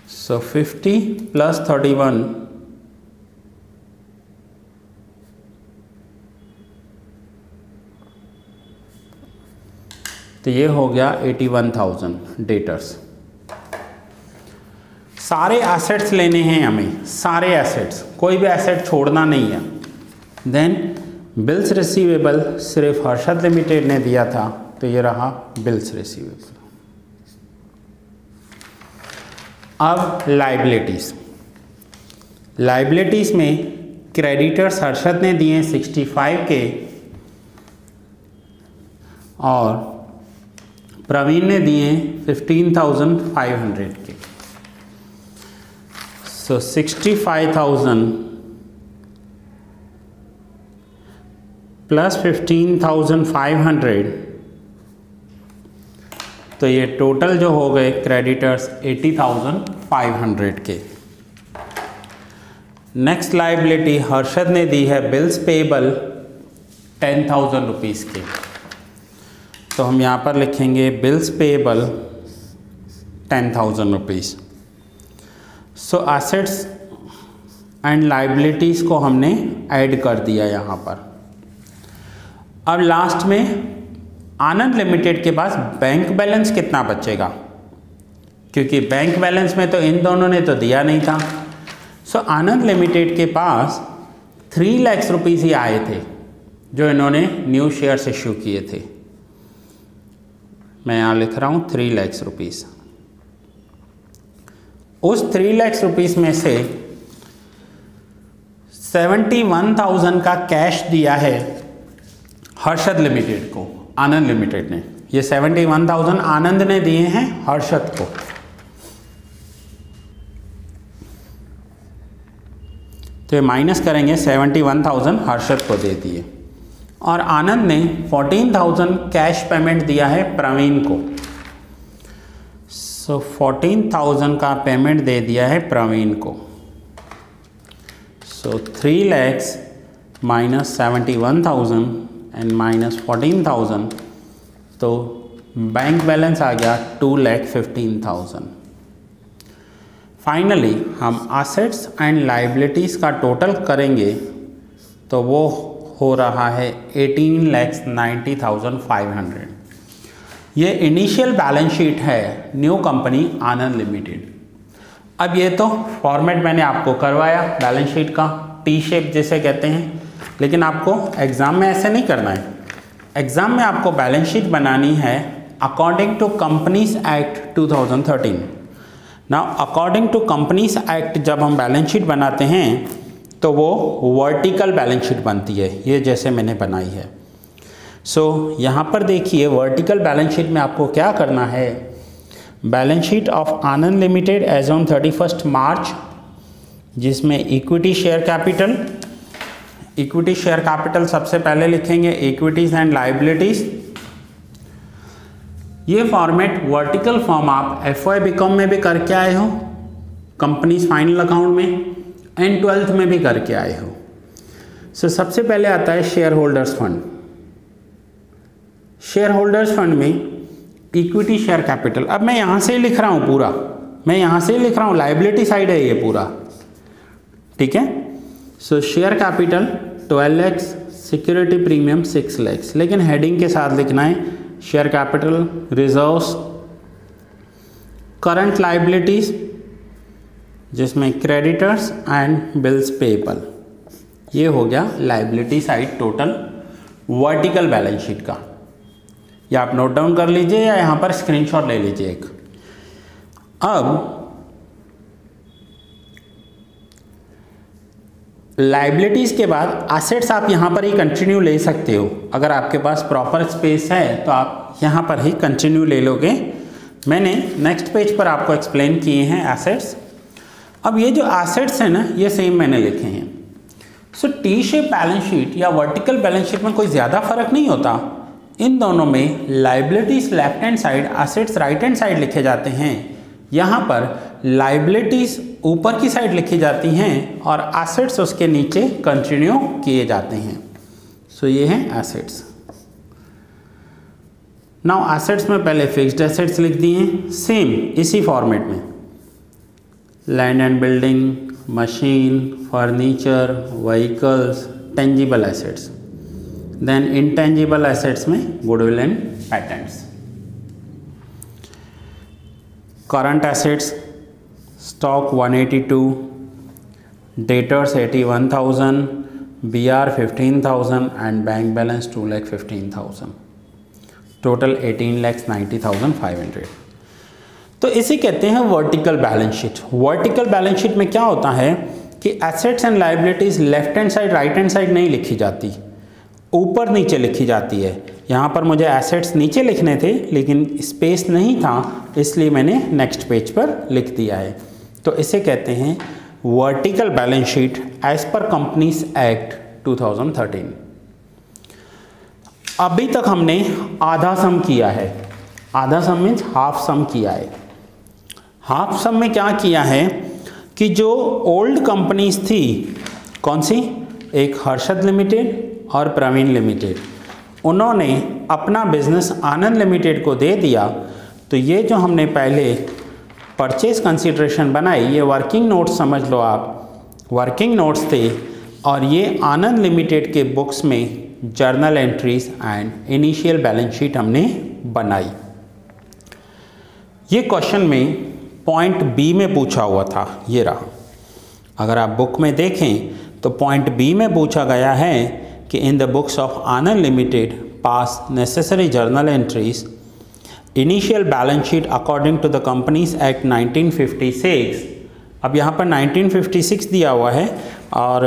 [SPEAKER 1] सो 50 प्लस 31, तो ये हो गया 81,000 डेटर्स। सारे एसेट्स लेने हैं हमें, सारे एसेट्स, कोई भी एसेट छोड़ना नहीं है। देन बिल्स रिसीवेबल सिर्फ हर्षद लिमिटेड ने दिया था, तो ये रहा बिल्स रिसीवेबल। अब लाइबिलिटीज़ में क्रेडिटर्स हर्षद ने दिए 65 के और प्रवीण ने दिए 15,500 के, सो 65,000 प्लस 15,500, तो ये टोटल जो हो गए क्रेडिटर्स 80,500 के। नेक्स्ट लाइबिलिटी हर्षद ने दी है बिल्स पेएबल 10,000 रुपीज़ के, तो हम यहाँ पर लिखेंगे bills payable 10,000 rupees. So assets and liabilities को हमने ऐड कर दिया यहाँ पर। अब लास्ट में आनंद लिमिटेड के पास बैंक बैलेंस कितना बचेगा, क्योंकि बैंक बैलेंस में तो इन दोनों ने तो दिया नहीं था। सो आनंद लिमिटेड के पास 3 लाख रुपीज़ ही आए थे जो इन्होंने न्यू शेयर्स इश्यू किए थे। मैं यहाँ लिख रहा हूँ 3 लाख रुपीज़। उस 3 लाख रुपीज़ में से 71,000 का कैश दिया है हर्षद लिमिटेड को, आनंद लिमिटेड ने। ये 71,000 आनंद ने दिए हैं हर्षद को। तो ये माइनस करेंगे, 71,000 हर्षद को दे दिए और आनंद ने 14,000 कैश पेमेंट दिया है प्रवीण को। सो 14,000 का पेमेंट दे दिया है प्रवीण को। सो 3 lakhs माइनस 71,000 एंड माइनस 14,000, तो बैंक बैलेंस आ गया 2,15,000। फाइनली हम एसेट्स एंड लाइबिलिटीज़ का टोटल करेंगे तो वो हो रहा है 18,90,500। ये इनिशियल बैलेंस शीट है न्यू कंपनी आनंद लिमिटेड। अब ये तो फॉर्मेट मैंने आपको करवाया बैलेंस शीट का, टी शेप जिसे कहते हैं, लेकिन आपको एग्ज़ाम में ऐसे नहीं करना है। एग्ज़ाम में आपको बैलेंस शीट बनानी है according to companies act 2013। Now according to companies act जब हम बैलेंस शीट बनाते हैं तो वो वर्टिकल बैलेंस शीट बनती है, ये जैसे मैंने बनाई है। सो यहाँ पर देखिए वर्टिकल बैलेंस शीट में आपको क्या करना है। Balance sheet of Anand limited as on 31 March, जिसमें इक्विटी शेयर कैपिटल सबसे पहले लिखेंगे, इक्विटीज़ एंड लाइबिलिटीज़। ये फॉर्मेट वर्टिकल फॉर्म आप FY बीकॉम में भी करके आए हो, कंपनीज फाइनल अकाउंट में, एंड 12th में भी करके आए हो। सो सबसे पहले आता है share holders fund. Share holders fund में इक्विटी शेयर कैपिटल, अब मैं यहाँ से ही लिख रहा हूँ पूरा, मैं यहाँ से ही लिख रहा हूँ, लाइबिलिटी साइड है ये पूरा, ठीक है। सो share capital 12 lakhs, security premium 6 lakhs, लेकिन हेडिंग के साथ लिखना है share capital, reserves, current liabilities जिसमें क्रेडिटर्स एंड बिल्स पेएबल। ये हो गया liability side total vertical balance sheet का। या आप नोट डाउन कर लीजिए या यहाँ पर स्क्रीनशॉट ले लीजिए एक। अब लाइबिलिटीज़ के बाद एसेट्स आप यहाँ पर ही कंटिन्यू ले सकते हो, अगर आपके पास प्रॉपर स्पेस है तो आप यहाँ पर ही कंटिन्यू ले लोगे। मैंने नेक्स्ट पेज पर आपको एक्सप्लेन किए हैं एसेट्स। अब ये जो एसेट्स हैं ना, ये सेम मैंने लिखे हैं। So T shape balance sheet या वर्टिकल बैलेंस शीट में कोई ज़्यादा फर्क नहीं होता। इन दोनों में liabilities left hand side, assets right hand side लिखे जाते हैं। यहाँ पर लाइबिलिटीज़ ऊपर की साइड लिखी जाती हैं और एसेट्स उसके नीचे कंटिन्यू किए जाते हैं। सो ये हैं एसेट्स। नाउ एसेट्स में पहले फिक्स्ड एसेट्स लिख दिए, सेम इसी फॉर्मेट में, land and building, machine, furniture, vehicles, tangible assets. Then intangible assets में goodwill and patents. Current assets stock 182, debtors 81,000, BR 15,000 and bank balance 2,15,000, total 18,90,500। तो इसे कहते हैं vertical balance sheet. Vertical balance sheet में क्या होता है कि assets and liabilities left hand side right hand side नहीं लिखी जाती, ऊपर नीचे लिखी जाती है। यहाँ पर मुझे एसेट्स नीचे लिखने थे लेकिन स्पेस नहीं था, इसलिए मैंने नेक्स्ट पेज पर लिख दिया है। तो इसे कहते हैं vertical balance sheet as per companies act 2013। अभी तक हमने आधा सम किया है। आधा सम मीन्स हाफ सम किया है। हाफ सम में क्या किया है कि जो ओल्ड कंपनीज थी, कौन सी, एक हर्षद लिमिटेड और प्रवीण लिमिटेड, उन्होंने अपना बिजनेस आनंद लिमिटेड को दे दिया, तो ये जो हमने पहले परचेज कंसिडरेशन बनाई, ये वर्किंग नोट्स समझ लो आप, वर्किंग नोट्स थे, और ये आनंद लिमिटेड के बुक्स में journal entries and initial balance sheet हमने बनाई। ये क्वेश्चन में पॉइंट बी में पूछा हुआ था, ये रहा। अगर आप बुक में देखें तो पॉइंट बी में पूछा गया है कि in the books of Anand limited pass necessary journal entries, initial balance sheet according to the companies act 1956। अब यहाँ पर 1956 दिया हुआ है और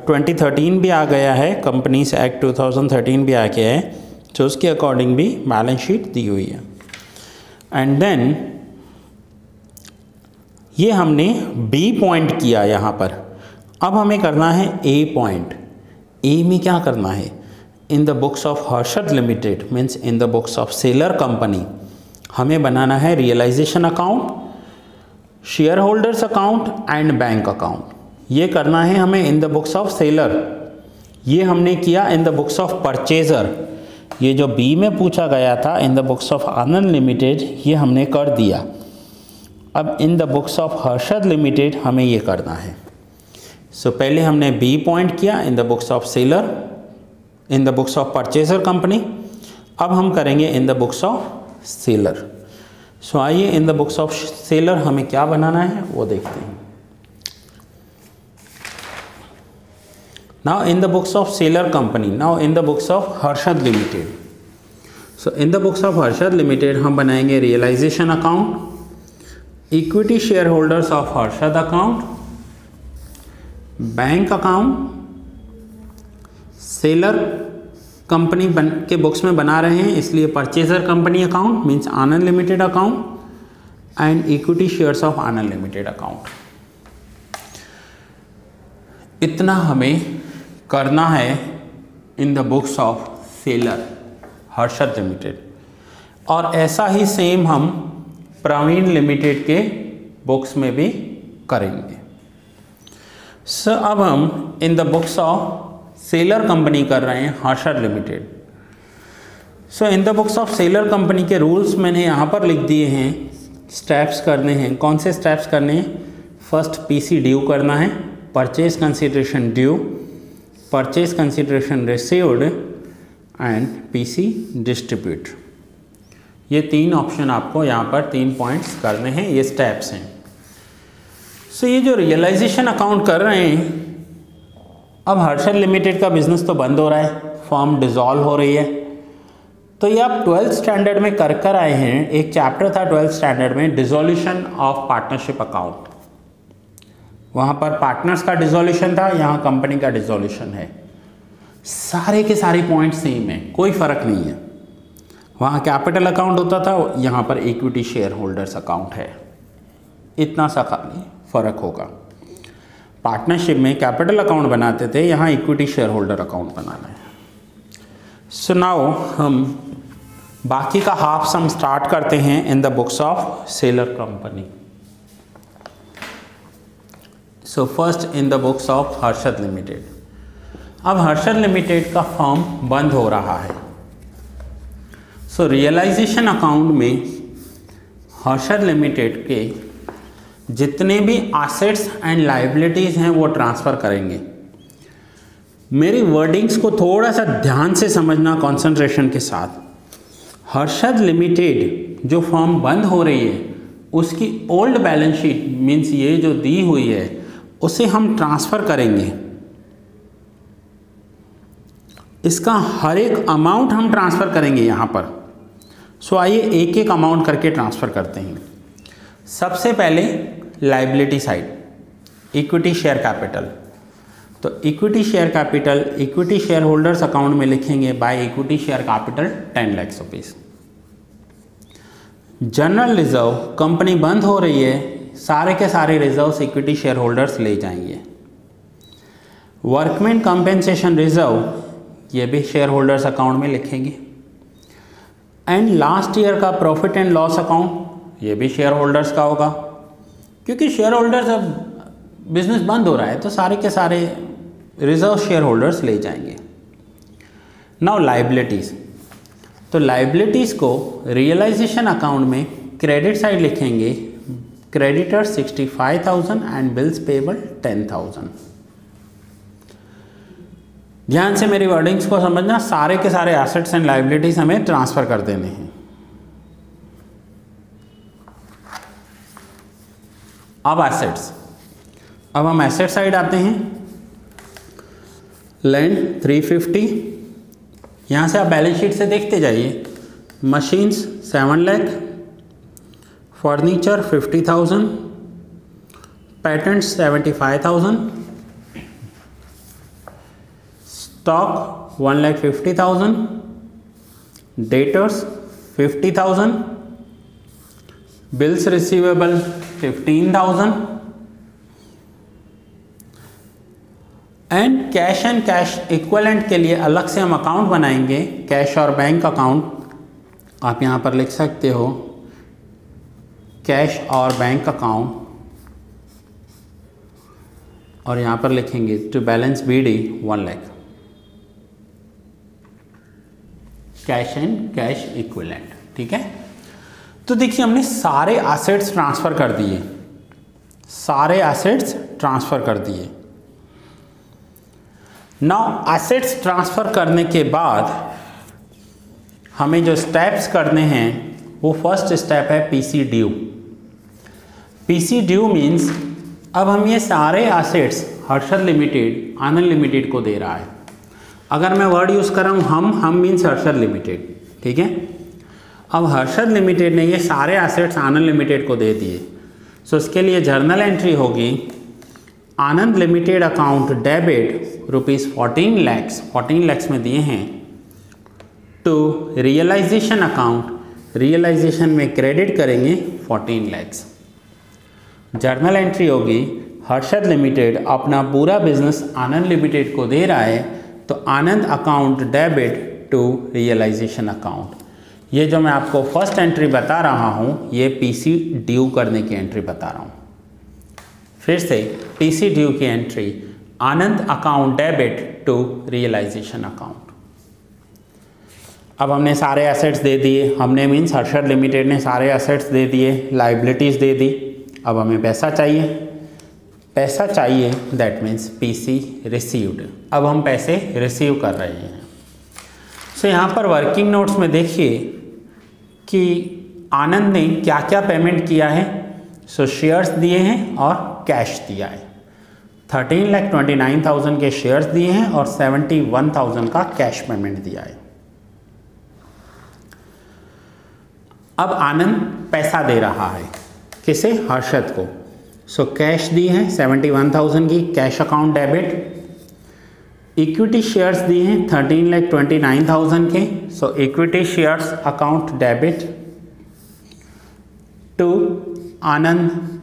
[SPEAKER 1] 2013 भी आ गया है, कंपनीज एक्ट 2013 भी आ गया है, तो उसके अकॉर्डिंग भी बैलेंस शीट दी हुई है। एंड देन ये हमने बी पॉइंट किया यहाँ पर। अब हमें करना है ए पॉइंट। ए में क्या करना है? In the books of Harshad limited means in the books of seller company हमें बनाना है realisation account, share holders account and bank account. ये करना है हमें in the books of seller. ये हमने किया in the books of purchaser. ये जो बी में पूछा गया था in the books of Anand limited, ये हमने कर दिया। अब in the books of Harshad limited हमें ये करना है। सो पहले हमने बी पॉइंट किया in the books of seller, in the books of purchaser company. अब हम करेंगे in the books of seller. So आइए in the books of seller हमें क्या बनाना है वो देखते हैं। Now in the books of seller company, now in the books of Harshad limited. So in the books of Harshad limited हम बनाएंगे realisation account, equity share holders of Harshad account, bank account, seller company के बुक्स में बना रहे हैं इसलिए purchaser company account means Anand limited account, and equity shares of Anand limited account. इतना हमें करना है in the books of seller Harshad limited, और ऐसा ही सेम हम प्रवीण लिमिटेड के बुक्स में भी करेंगे। सो अब हम इन the books of seller company कर रहे हैं Harshad limited. So in the books of seller company के रूल्स मैंने यहाँ पर लिख दिए हैं, स्टेप्स करने हैं। कौन से स्टेप्स करने हैं? फर्स्ट पीसी ड्यू करना है, purchase consideration due, purchase consideration received and PC distribute. ये तीन ऑप्शन आपको यहाँ पर 3 पॉइंट्स करने हैं, ये स्टेप्स हैं। सो ये जो रियलाइजेशन अकाउंट कर रहे हैं, अब हर्षद लिमिटेड का बिजनेस तो बंद हो रहा है, फर्म डिसॉल्व हो रही है, तो ये आप 12th स्टैंडर्ड में कर आए हैं। एक चैप्टर था 12th स्टैंडर्ड में, डिसॉल्यूशन ऑफ पार्टनरशिप अकाउंट। वहाँ पर पार्टनर्स का डिसॉल्यूशन था, यहाँ कंपनी का डिसॉल्यूशन है। सारे के सारे पॉइंट सेम है, कोई फ़र्क नहीं है। वहाँ कैपिटल अकाउंट होता था, यहाँ पर इक्विटी शेयर होल्डर्स अकाउंट है। इतना सा खाली फ़र्क होगा। पार्टनरशिप में कैपिटल अकाउंट बनाते थे, यहाँ इक्विटी शेयर होल्डर अकाउंट बनाना है। सो नाउ हम बाकी का हाफ सम स्टार्ट करते हैं in the books of seller company. So first in the books of Harshad limited. अब हर्षद लिमिटेड का फर्म बंद हो रहा है। सो रियलाइजेशन अकाउंट में हर्षद लिमिटेड के जितने भी एसेट्स एंड लायबिलिटीज़ हैं वो ट्रांसफ़र करेंगे। मेरी वर्डिंग्स को थोड़ा सा ध्यान से समझना कंसंट्रेशन के साथ। हर्षद लिमिटेड जो फर्म बंद हो रही है उसकी ओल्ड बैलेंस शीट मीन्स ये जो दी हुई है उसे हम ट्रांसफ़र करेंगे। इसका हर एक अमाउंट हम ट्रांसफ़र करेंगे यहाँ पर। सो आइए एक एक अमाउंट करके ट्रांसफ़र करते हैं। सबसे पहले liability side, equity share capital. तो equity share capital equity share holders account में लिखेंगे by equity share capital 10 lakh rupees. General reserve, company बंद हो रही है, सारे के सारे रिजर्व्स इक्विटी शेयर होल्डर्स ले जाएंगे। वर्कमैन कंपेंसेशन रिजर्व, ये भी शेयर होल्डर्स अकाउंट में लिखेंगे। एंड लास्ट ईयर का प्रॉफिट एंड लॉस अकाउंट, ये भी शेयर होल्डर्स का होगा, क्योंकि शेयर होल्डर्स अब बिजनेस बंद हो रहा है तो सारे के सारे रिजर्व शेयर होल्डर्स ले जाएंगे। नाउ लायबिलिटीज़, तो लाइबिलिटीज़ को रियलाइजेशन अकाउंट में क्रेडिट साइड लिखेंगे, क्रेडिटर 65,000 एंड बिल्स पेबल 10,000। ध्यान से मेरी वर्डिंग्स को समझना, सारे के सारे एसेट्स एंड लाइबिलिटीज हमें ट्रांसफर कर देने हैं। अब एसेट्स, अब हम एसेट साइड आते हैं। लैंड 350, यहाँ से आप बैलेंस शीट से देखते जाइए। Machines 7 lakh, furniture 50,000, patents 75,000, stock 1,50,000, debtors 50,000, bills receivable 15,000 and cash equivalent के लिए अलग से हम अकाउंट बनाएंगे, कैश और बैंक अकाउंट। आप यहाँ पर लिख सकते हो कैश और बैंक अकाउंट, और यहाँ पर लिखेंगे to balance BD 1 lakh, cash and cash equivalent. ठीक है, तो देखिए हमने सारे एसेट्स ट्रांसफर कर दिए, सारे एसेट्स ट्रांसफर कर दिए। नाउ एसेट्स ट्रांसफर करने के बाद हमें जो स्टेप्स करने हैं वो फर्स्ट स्टेप है PC due. PC due means अब हम ये सारे एसेट्स हर्षद लिमिटेड आनंद लिमिटेड को दे रहा है। अगर मैं वर्ड यूज़ कर रहा हूँ हम मीन्स हर्षद लिमिटेड। ठीक है, अब हर्षद लिमिटेड ने ये सारे एसेट्स आनंद लिमिटेड को दे दिए। सो इसके लिए जर्नल एंट्री होगी आनंद लिमिटेड अकाउंट डेबिट ₹14 लाख में दिए हैं टू रियलाइजेशन अकाउंट, रियलाइजेशन में क्रेडिट करेंगे 14 लाख। जर्नल एंट्री होगी हर्षद लिमिटेड अपना पूरा बिजनेस आनंद लिमिटेड को दे रहा है, तो Anand account debit to realisation account. ये जो मैं आपको फर्स्ट एंट्री बता रहा हूँ ये PC ड्यू करने की एंट्री बता रहा हूँ। फिर से PC ड्यू की entry Anand account debit to realisation account. अब हमने सारे एसेट्स दे दिए, हमने मीन्स हर्षद लिमिटेड ने सारे एसेट्स दे दिए, लाइबिलिटीज़ दे दी। अब हमें पैसा चाहिए, पैसा चाहिए दैट मीन्स PC रिसीव्ड। अब हम पैसे रिसीव कर रहे हैं। सो यहाँ पर वर्किंग नोट्स में देखिए कि आनंद ने क्या क्या पेमेंट किया है। सो शेयर्स दिए हैं और कैश दिया है। 13,29,000 के शेयर्स दिए हैं और 71,000 का कैश पेमेंट दिया है। अब आनंद पैसा दे रहा है, किसे? हर्षद को। सो कैश दी है 71,000 की, cash account debit. Equity shares दिए हैं 13,29,000 के, सो equity shares account debit to Anand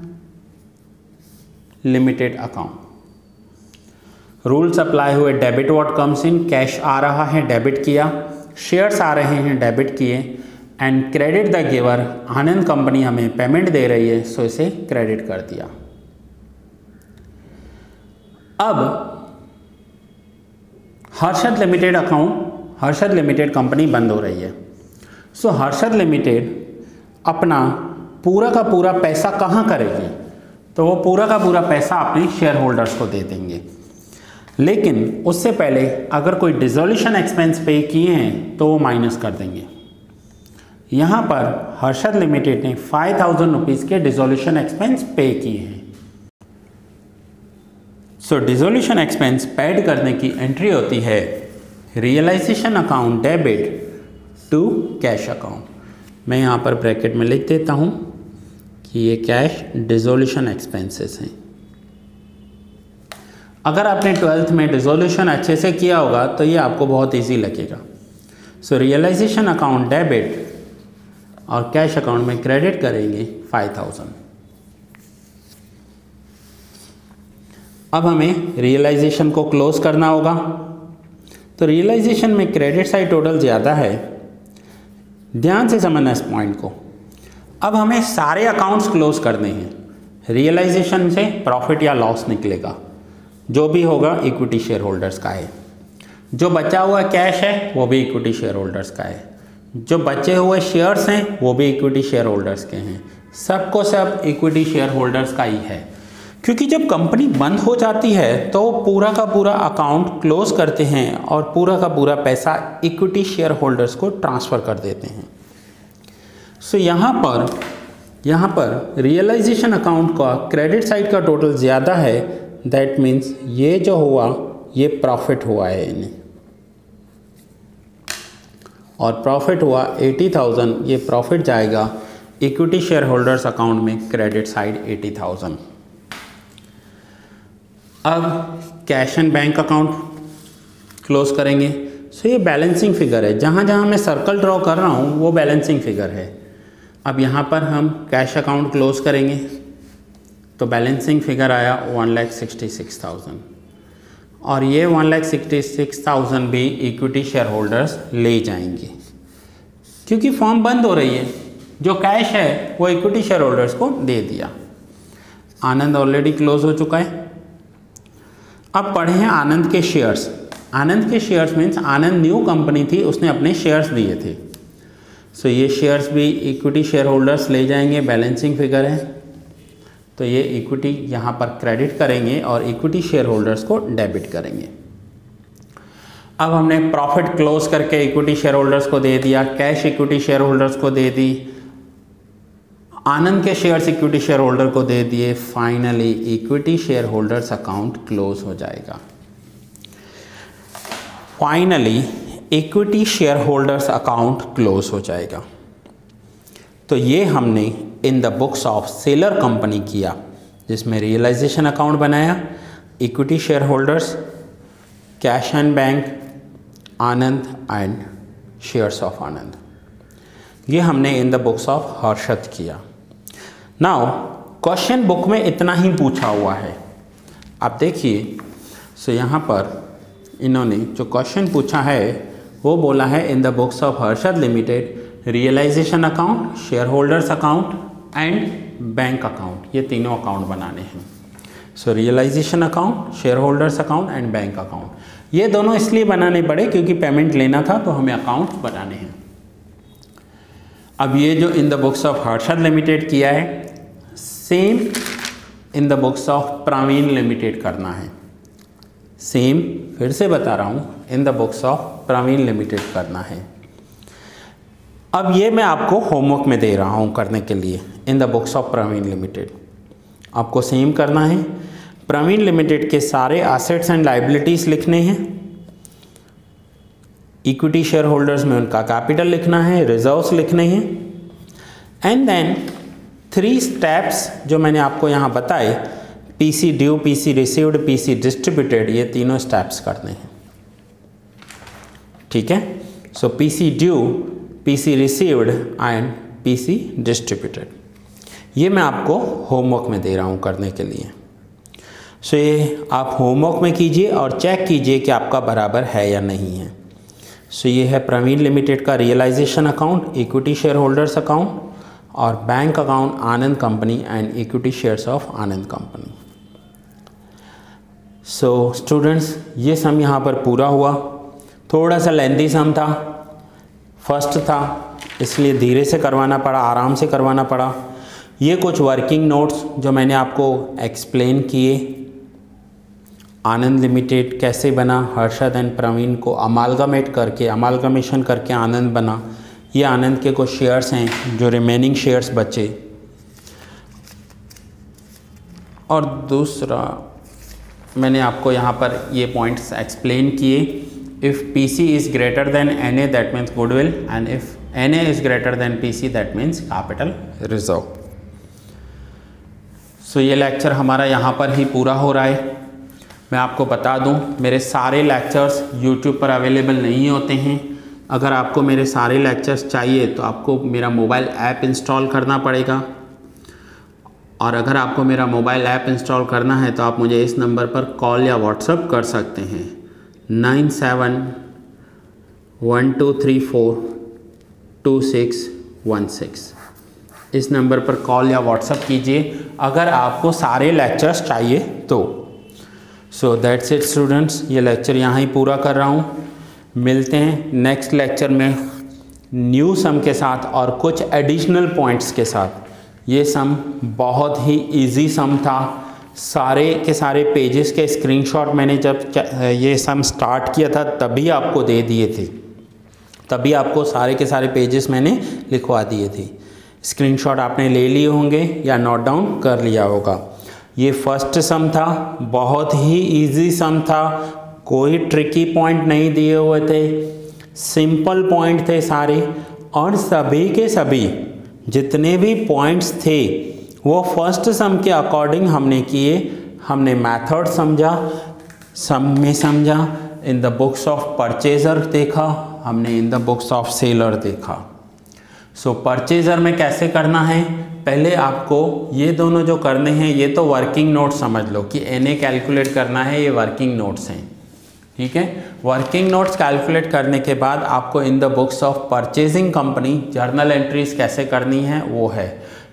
[SPEAKER 1] limited account. Rules apply हुए, debit what comes in, cash आ रहा है डेबिट किया, शेयर्स आ रहे हैं डेबिट किए, and credit the giver, Anand company हमें पेमेंट दे रही है सो इसे क्रेडिट कर दिया। अब Harshad limited account, Harshad limited company बंद हो रही है। सो हर्षद लिमिटेड अपना पूरा का पूरा पैसा कहाँ करेगी? तो वो पूरा का पूरा पैसा अपने शेयर होल्डर्स को दे देंगे। लेकिन उससे पहले अगर कोई डिसोल्यूशन एक्सपेंस पे किए हैं तो वो माइनस कर देंगे। यहाँ पर हर्षद लिमिटेड ने 5,000 रुपीज़ के डिसोल्यूशन एक्सपेंस पे किए हैं। सो डिसोल्यूशन एक्सपेंस पेड करने की एंट्री होती है realisation account debit to cash account. मैं यहाँ पर ब्रैकेट में लिख देता हूँ कि ये कैश डिसोल्यूशन एक्सपेंसेस हैं। अगर आपने 12th में डिसोल्यूशन अच्छे से किया होगा तो ये आपको बहुत इजी लगेगा। सो रियलाइजेशन अकाउंट डेबिट और कैश अकाउंट में क्रेडिट करेंगे 5,000। अब हमें रियलाइजेशन को क्लोज करना होगा। तो रियलाइजेशन में क्रेडिट साइड टोटल ज़्यादा है, ध्यान से समझना इस पॉइंट को। अब हमें सारे अकाउंट्स क्लोज करने हैं। रियलाइजेशन से प्रॉफिट या लॉस निकलेगा, जो भी होगा इक्विटी शेयर होल्डर्स का है। जो बचा हुआ कैश है वो भी इक्विटी शेयर होल्डर्स का है। जो बचे हुए शेयर्स हैं वो भी इक्विटी शेयर होल्डर्स के हैं, सबको सब इक्विटी शेयर होल्डर्स का ही है। क्योंकि जब कंपनी बंद हो जाती है तो पूरा का पूरा अकाउंट क्लोज करते हैं और पूरा का पूरा पैसा इक्विटी शेयर होल्डर्स को ट्रांसफ़र कर देते हैं। सो यहाँ पर रियलाइजेशन अकाउंट का क्रेडिट साइड का टोटल ज़्यादा है, दैट मीन्स ये जो हुआ ये प्रॉफिट हुआ है इन्हें, और प्रॉफिट हुआ 80,000, ये प्रॉफिट जाएगा इक्विटी शेयर होल्डर्स अकाउंट में, क्रेडिट साइड 80,000। अब cash and bank account close करेंगे। सो ये बैलेंसिंग फिगर है, जहाँ जहाँ मैं सर्कल ड्रॉ कर रहा हूँ वो बैलेंसिंग फिगर है। अब यहाँ पर हम कैश अकाउंट क्लोज करेंगे तो बैलेंसिंग फिगर आया 1,66,000, और ये 1,66,000 भी इक्विटी शेयर होल्डर्स ले जाएंगे क्योंकि फॉर्म बंद हो रही है। जो कैश है वो इक्विटी शेयर होल्डर्स को दे दिया। आनंद ऑलरेडी क्लोज हो चुका है। अब पढ़े हैं आनंद के शेयर्स। आनंद के शेयर्स मीन्स आनंद न्यू कंपनी थी, उसने अपने शेयर्स दिए थे। सो ये शेयर्स भी इक्विटी शेयर होल्डर्स ले जाएंगे, बैलेंसिंग फिगर है तो ये इक्विटी यहाँ पर क्रेडिट करेंगे और इक्विटी शेयर होल्डर्स को डेबिट करेंगे। अब हमने प्रॉफिट क्लोज करके इक्विटी शेयर होल्डर्स को दे दिया, कैश इक्विटी शेयर होल्डर्स को दे दी, आनंद के शेयर्स इक्विटी शेयर होल्डर को दे दिए। Finally equity share holders account close हो जाएगा। Finally equity share holders account close हो जाएगा। तो ये हमने in the books of seller company किया, जिसमें रियलाइजेशन अकाउंट बनाया, equity share holders, cash and bank, Anand and shares of Anand. ये हमने in the books of Harshad किया। नाउ क्वेश्चन बुक में इतना ही पूछा हुआ है। आप देखिए, सो यहाँ पर इन्होंने जो क्वेश्चन पूछा है वो बोला है in the books of Harshad limited realisation account, share holders account and bank account, ये तीनों अकाउंट बनाने हैं। सो realisation account, share holders account and bank account, ये दोनों इसलिए बनाने पड़े क्योंकि पेमेंट लेना था तो हमें अकाउंट बनाने हैं। अब ये जो in the books of Harshad limited किया है, same in the books of Praveen limited करना है। सेम फिर से बता रहा हूँ, in the books of Praveen limited करना है। अब ये मैं आपको होमवर्क में दे रहा हूँ करने के लिए। In the books of Praveen limited आपको सेम करना है। प्रवीण लिमिटेड के सारे एसेट्स एंड लायबिलिटीज़ लिखने हैं, इक्विटी शेयर होल्डर्स में उनका कैपिटल लिखना है, रिजर्व्स लिखने हैं, एंड देन 3 स्टेप्स जो मैंने आपको यहाँ बताए, PC due, PC received, PC distributed, ये तीनों स्टेप्स करने हैं। ठीक है। So PC due, PC received and PC distributed, ये मैं आपको होमवर्क में दे रहा हूँ करने के लिए। सो ये आप होमवर्क में कीजिए और चेक कीजिए कि आपका बराबर है या नहीं है। सो ये है प्रवीण लिमिटेड का realisation account, equity share holders account और bank account Anand company and equity shares of Anand company. So students, ये सम यहाँ पर पूरा हुआ। थोड़ा सा लेंथी सम था, फर्स्ट था, इसलिए धीरे से करवाना पड़ा, आराम से करवाना पड़ा। ये कुछ वर्किंग नोट्स जो मैंने आपको एक्सप्लेन किए, आनंद लिमिटेड कैसे बना, हर्षद एंड प्रवीण को अमालगमेशन करके आनंद बना। ये आनंद के कुछ शेयर्स हैं जो रिमेनिंग शेयर्स बचे। और दूसरा मैंने आपको यहाँ पर ये पॉइंट्स एक्सप्लेन किए। If PC is greater than NA that means goodwill, and if NA is greater than PC that means capital reserve. So ये लेक्चर हमारा यहाँ पर ही पूरा हो रहा है। मैं आपको बता दूँ, मेरे सारे लेक्चर्स यूट्यूब पर अवेलेबल नहीं होते हैं। अगर आपको मेरे सारे लेक्चर्स चाहिए तो आपको मेरा मोबाइल ऐप इंस्टॉल करना पड़ेगा, और अगर आपको मेरा मोबाइल ऐप इंस्टॉल करना है तो आप मुझे इस नंबर पर कॉल या व्हाट्सएप कर सकते हैं 9712342616। इस नंबर पर कॉल या व्हाट्सएप कीजिए अगर आपको सारे लेक्चर्स चाहिए तो। सो दैट्स इट स्टूडेंट्स, ये लेक्चर यहाँ ही पूरा कर रहा हूँ। मिलते हैं नेक्स्ट लेक्चर में न्यू सम के साथ और कुछ एडिशनल पॉइंट्स के साथ। ये सम बहुत ही इजी सम था। सारे के सारे पेजेस के स्क्रीनशॉट मैंने जब ये सम स्टार्ट किया था तभी आपको दे दिए थे, तभी आपको सारे के सारे पेजेस मैंने लिखवा दिए थे। स्क्रीनशॉट आपने ले लिए होंगे या नोट डाउन कर लिया होगा। ये फर्स्ट सम था, बहुत ही इजी सम था, कोई ट्रिकी पॉइंट नहीं दिए हुए थे, सिंपल पॉइंट थे सारे, और सभी के सभी जितने भी पॉइंट्स थे वो फर्स्ट सम के अकॉर्डिंग हमने किए। हमने मेथड समझा, सम में समझा, इन द बुक्स ऑफ परचेजर देखा, हमने in the books of seller देखा। सो परचेजर में कैसे करना है, पहले आपको ये दोनों जो करने हैं, ये तो वर्किंग नोट समझ लो कि एनए कैलकुलेट करना है, ये वर्किंग नोट्स हैं, ठीक है। वर्किंग नोट्स कैलकुलेट करने के बाद आपको इन the books of purchasing company journal entries कैसे करनी है वो है।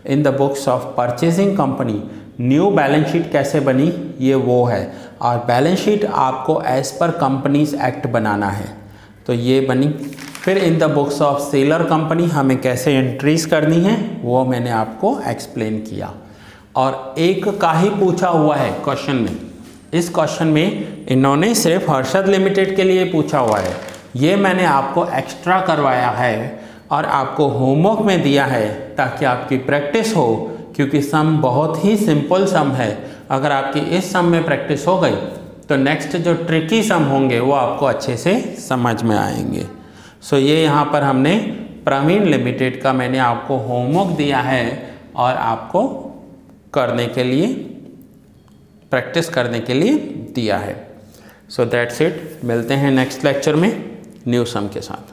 [SPEAKER 1] In the books of purchasing company new balance sheet कैसे बनी ये वो है, और बैलेंस शीट आपको एज पर कंपनीज एक्ट बनाना है, तो ये बनी। फिर इन the books of seller company हमें कैसे एंट्रीज करनी है वो मैंने आपको एक्सप्लेन किया। और एक का ही पूछा हुआ है क्वेश्चन में, इस क्वेश्चन में इन्होंने सिर्फ हर्षद लिमिटेड के लिए पूछा हुआ है, ये मैंने आपको एक्स्ट्रा करवाया है और आपको होमवर्क में दिया है ताकि आपकी प्रैक्टिस हो, क्योंकि सम बहुत ही सिंपल सम है। अगर आपकी इस सम में प्रैक्टिस हो गई तो नेक्स्ट जो ट्रिकी सम होंगे वो आपको अच्छे से समझ में आएंगे। सो ये यहाँ पर हमने प्रवीण लिमिटेड का मैंने आपको होमवर्क दिया है और आपको करने के लिए, प्रैक्टिस करने के लिए दिया है। सो दैट्स इट, मिलते हैं नेक्स्ट लेक्चर में न्यू सम के साथ।